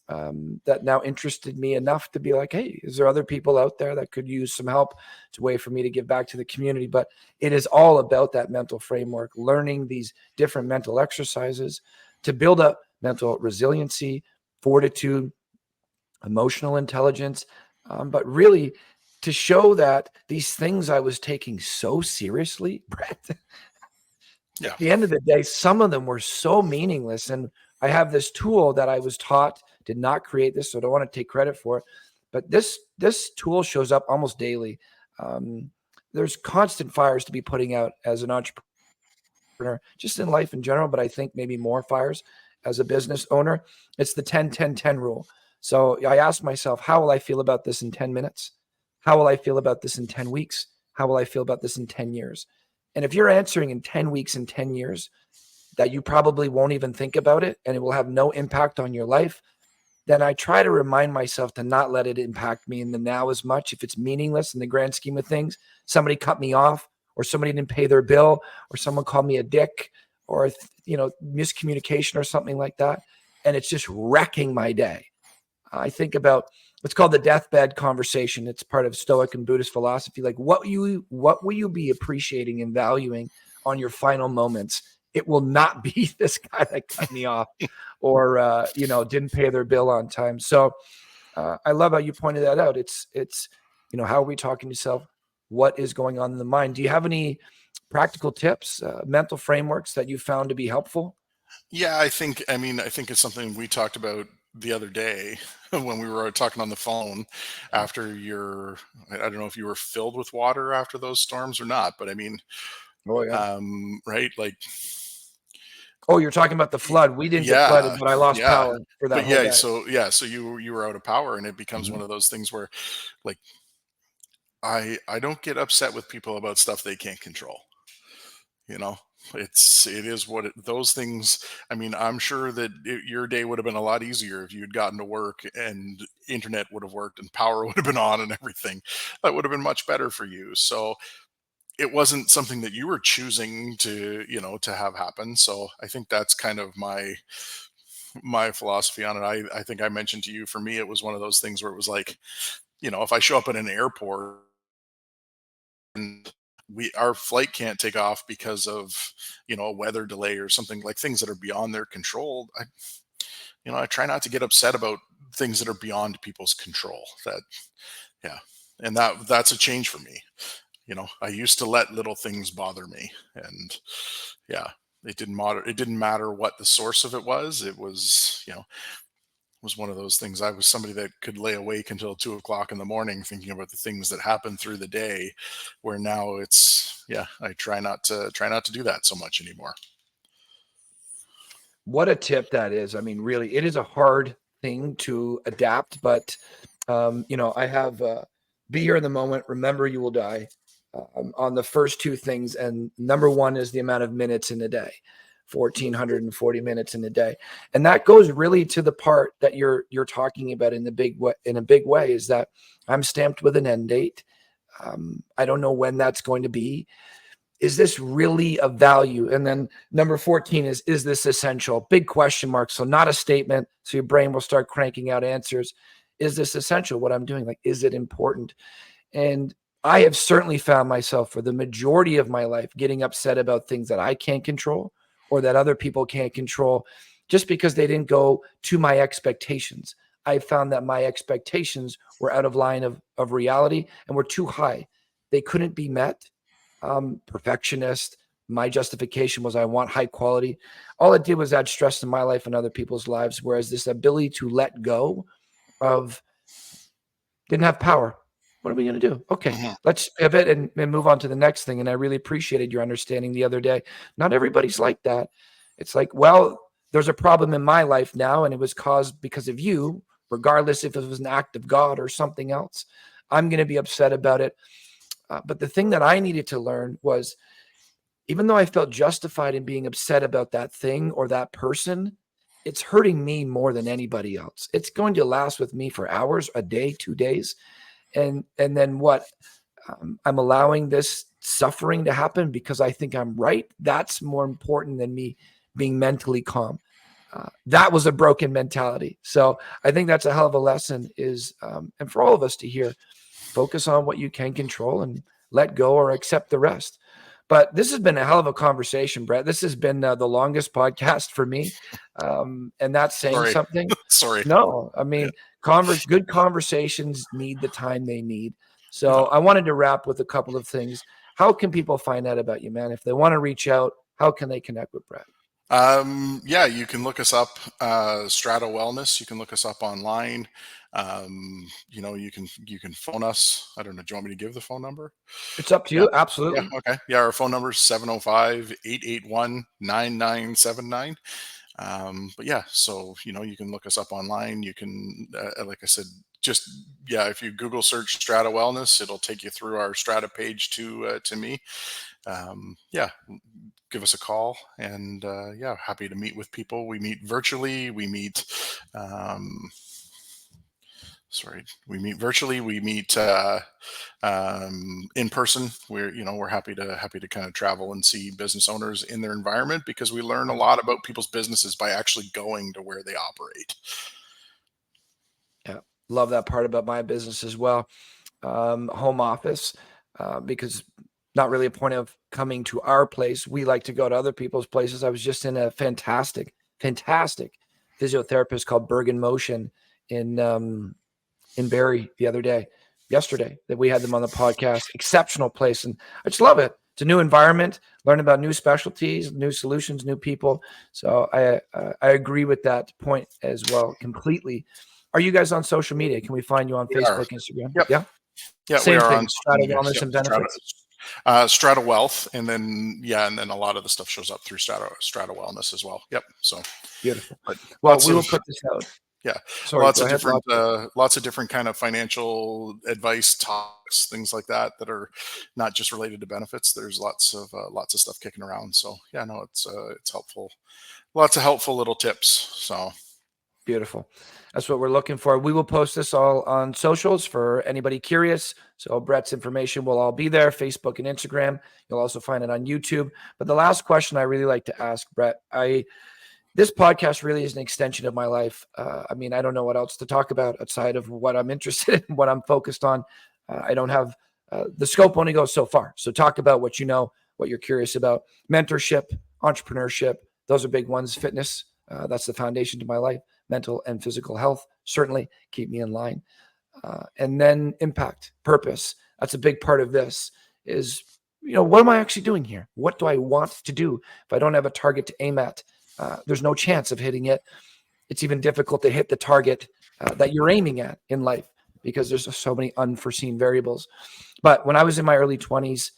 that now interested me enough to be like, hey, is there other people out there that could use some help? It's a way for me to give back to the community. But it is all about that mental framework, learning these different mental exercises to build up mental resiliency, fortitude, emotional intelligence, but really to show that these things I was taking so seriously, Brett, Yeah. at the end of the day, some of them were so meaningless. And I have this tool that I was taught, did not create this, so I don't want to take credit for it. But this tool shows up almost daily. There's constant fires to be putting out as an entrepreneur, just in life in general, but I think maybe more fires as a business owner. It's the 10-10-10 rule. So I ask myself, how will I feel about this in 10 minutes? How will I feel about this in 10 weeks? How will I feel about this in 10 years? And if you're answering in 10 weeks and 10 years that you probably won't even think about it and it will have no impact on your life, then I try to remind myself to not let it impact me in the now as much. If it's meaningless in the grand scheme of things, somebody cut me off or somebody didn't pay their bill or someone called me a dick or, miscommunication or something like that. And it's just wrecking my day. I think about, it's called the deathbed conversation. It's part of Stoic and Buddhist philosophy. Like what will you be appreciating and valuing on your final moments? It will not be this guy that cut me off or, didn't pay their bill on time. So I love how you pointed that out. It's, how are we talking to yourself? What is going on in the mind? Do you have any practical tips, mental frameworks that you found to be helpful? Yeah, I think it's something we talked about the other day when we were talking on the phone after I don't know if you were filled with water after those storms or not, but I mean, Oh, yeah. right? Like, Oh, you're talking about the flood. We didn't get flooded, yeah, but I lost yeah. power for that But whole yeah, day. so you were out of power, and it becomes one of those things where, like, I don't get upset with people about stuff they can't control. You know, it is what those things. I mean, I'm sure that your day would have been a lot easier if you'd gotten to work and internet would have worked and power would have been on and everything. That would have been much better for you. So it wasn't something that you were choosing to, to have happen. So I think that's kind of my philosophy on it. I think I mentioned to you, for me, it was one of those things where it was like, if I show up at an airport and our flight can't take off because of a weather delay or something, like things that are beyond their control, I try not to get upset about things that are beyond people's control. That Yeah, and that's a change for me. I used to let little things bother me, and yeah, it didn't matter what the source of it was. It was one of those things. I was somebody that could lay awake until 2 o'clock in the morning thinking about the things that happened through the day, where now I try not to do that so much anymore. What a tip that is. I mean, really, it is a hard thing to adapt, but I have be here in the moment, remember you will die on the first two things. And number one is the amount of minutes in a day, 1,440 minutes in a day. And that goes really to the part that you're talking about in a big way, is that I'm stamped with an end date. I don't know when that's going to be. Is this really of value? And then number 14 is this essential? Big question mark. So not a statement. So your brain will start cranking out answers. Is this essential? What I'm doing? Like, is it important? And I have certainly found myself for the majority of my life getting upset about things that I can't control or that other people can't control just because they didn't go to my expectations. I found that my expectations were out of line of reality and were too high. They couldn't be met. Perfectionist. My justification was I want high quality. All it did was add stress in my life and other people's lives. Whereas this ability to let go of didn't have power. What are we going to do? Okay, Mhm. let's pivot and move on to the next thing. And I really appreciated your understanding the other day. Not everybody's like that. It's like, well, there's a problem in my life now, and it was caused because of you, regardless if it was an act of God or something else. I'm going to be upset about it. But the thing that I needed to learn was, even though I felt justified in being upset about that thing or that person, it's hurting me more than anybody else. It's going to last with me for hours, a day, 2 days. And then what? I'm allowing this suffering to happen because I think I'm right. That's more important than me being mentally calm. That was a broken mentality. So I think that's a hell of a lesson and for all of us to hear, focus on what you can control and let go or accept the rest. But this has been a hell of a conversation, Brett. This has been the longest podcast for me. And that's saying Sorry. something. Sorry. No, I Yeah. mean, good conversations need the time they need. So Uh, I wanted to wrap with a couple of things. How can people find out about you, man? If they want to reach out, how can they connect with Brett? yeah, you can look us up, Strata Wellness. You can look us up online. You can phone us. I don't know. Do you want me to give the phone number? It's up to Yeah. you. Yeah. Absolutely. Okay. Yeah. Our phone number is 705-881-9979. But yeah, so, you can look us up online. You can, like I said, if you Google search Strata Wellness, it'll take you through our Strata page to me. Yeah, give us a call, and happy to meet with people. We meet virtually. Um, we meet virtually. We meet in person. We're happy to kind of travel and see business owners in their environment, because we learn a lot about people's businesses by actually going to where they operate. Yeah. Love that part about my business as well. Home office, because not really a point of coming to our place. We like to go to other people's places. I was just in a fantastic physiotherapist called Bergen Motion in Barrie yesterday, that we had them on the podcast. Exceptional place. And I just love it. It's a new environment, learn about new specialties, new solutions, new people. So I agree with that point as well completely. Are you guys on social media? Can we find you on We are. Facebook, Instagram? Yep. Yeah. Yeah, we Same are thing. on social Strata media. Wellness Yep. and Benefits. Strata Wealth, and then a lot of the stuff shows up through Strata Wellness as well. Yep. So, Beautiful. but Well, lots we will of put this out. Yeah. Sorry, Lots go of ahead. different, lots of different kind of financial advice talks, things like that, that are not just related to benefits. There's lots of stuff kicking around. So yeah, no, it's helpful. Lots of helpful little tips. So Beautiful. That's what we're looking for. We will post this all on socials for anybody curious. So Brett's information will all be there, Facebook and Instagram. You'll also find it on YouTube. But the last question I really like to ask, Brett, this podcast really is an extension of my life. I mean, I don't know what else to talk about outside of what I'm interested in, what I'm focused on. I don't have the scope only goes so far. So talk about what you know, what you're curious about. Mentorship, entrepreneurship, those are big ones. Fitness, that's the foundation to my life. Mental and physical health certainly keep me in line. And then impact, purpose. That's a big part of this is, what am I actually doing here? What do I want to do? If I don't have a target to aim at, there's no chance of hitting it. It's even difficult to hit the target that you're aiming at in life because there's so many unforeseen variables. But when I was in my early 20s,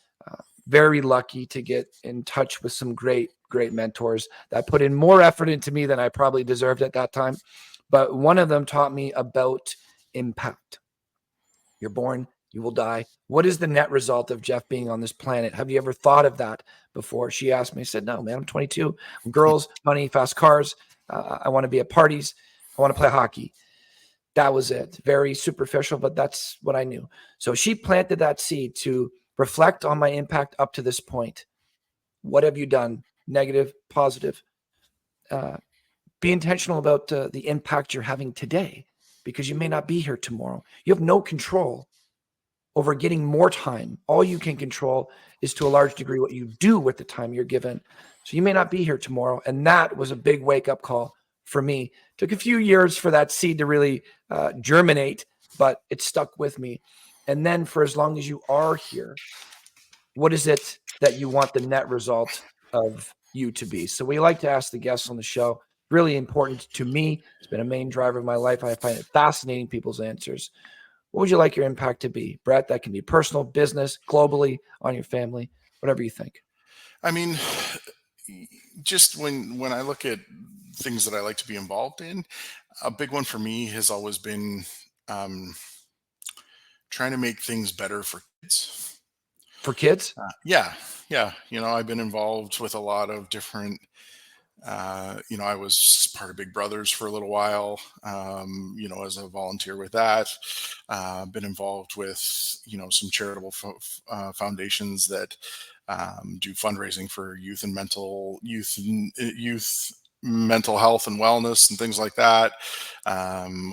very lucky to get in touch with some great mentors that put in more effort into me than I probably deserved at that time. But one of them taught me about impact. You're born, you will die. What is the net result of Jeff being on this planet? Have you ever thought of that before? She asked me. I said, no, man, I'm 22. Girls, money, fast cars. I want to be at parties. I want to play hockey. That was it. Very superficial, but that's what I knew. So she planted that seed to reflect on my impact up to this point. What have you done? Negative, positive. Be intentional about the impact you're having today, because you may not be here tomorrow. You have no control over getting more time. All you can control is to a large degree what you do with the time you're given. So you may not be here tomorrow. And that was a big wake-up call for me. Took a few years for that seed to really germinate, but it stuck with me. And then for as long as you are here, what is it that you want the net result of you to be? So we like to ask the guests on the show. Really important to me. It's been a main driver of my life. I find it fascinating, people's answers. What would you like your impact to be, Brett? That can be personal, business, globally, on your family, whatever you think. I mean, just when I look at things that I like to be involved in, a big one for me has always been trying to make things better for kids. For kids? Yeah. I've been involved with a lot of different. I was part of Big Brothers for a little while, as a volunteer with that. Been involved with, some charitable foundations that do fundraising for youth mental health and wellness and things like that. I'm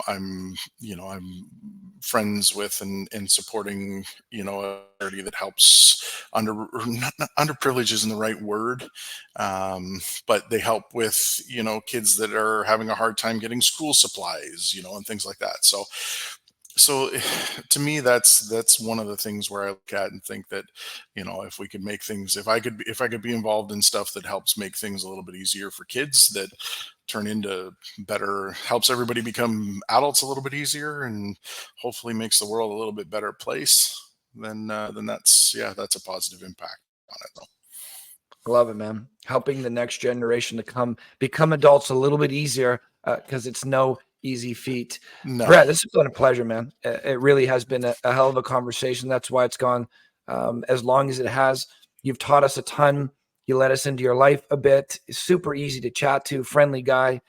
friends with and supporting, a charity that helps underprivileged isn't the right word, but they help with, kids that are having a hard time getting school supplies, and things like that. So to me, that's one of the things where I look at and think that, if we could make things, if I could be involved in stuff that helps make things a little bit easier for kids, that turn into better, helps everybody become adults a little bit easier, and hopefully makes the world a little bit better place, then that's a positive impact on it, though. I love it, man. Helping the next generation to become adults a little bit easier, because it's no easy feat. No. Brett, this has been a pleasure, man. It really has been a hell of a conversation. That's why it's gone as long as it has. You've taught us a ton. You let us into your life a bit. Super easy to chat to, friendly guy,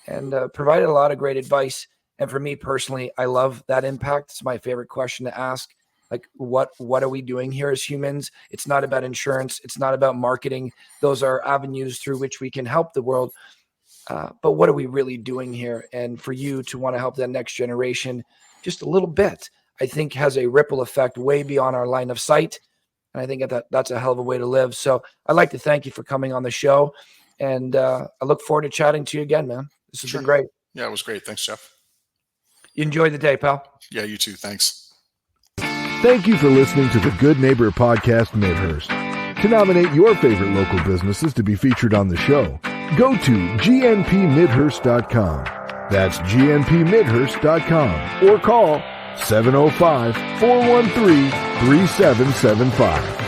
and provided a lot of great advice. And for me personally, I love that impact. It's my favorite question to ask. Like, what are we doing here as humans? It's not about insurance. It's not about marketing. Those are avenues through which we can help the world. But what are we really doing here? And for you to want to help that next generation just a little bit, I think has a ripple effect way beyond our line of sight. And I think that's a hell of a way to live. So I'd like to thank you for coming on the show. And I look forward to chatting to you again, man. This has been great. Yeah, it was great. Thanks, Jeff. You enjoy the day, pal. Yeah, you too. Thanks. Thank you for listening to the Good Neighbor Podcast Midhurst. To nominate your favorite local businesses to be featured on the show, go to gnpmidhurst.com. That's gnpmidhurst.com, or call 705-413-3775.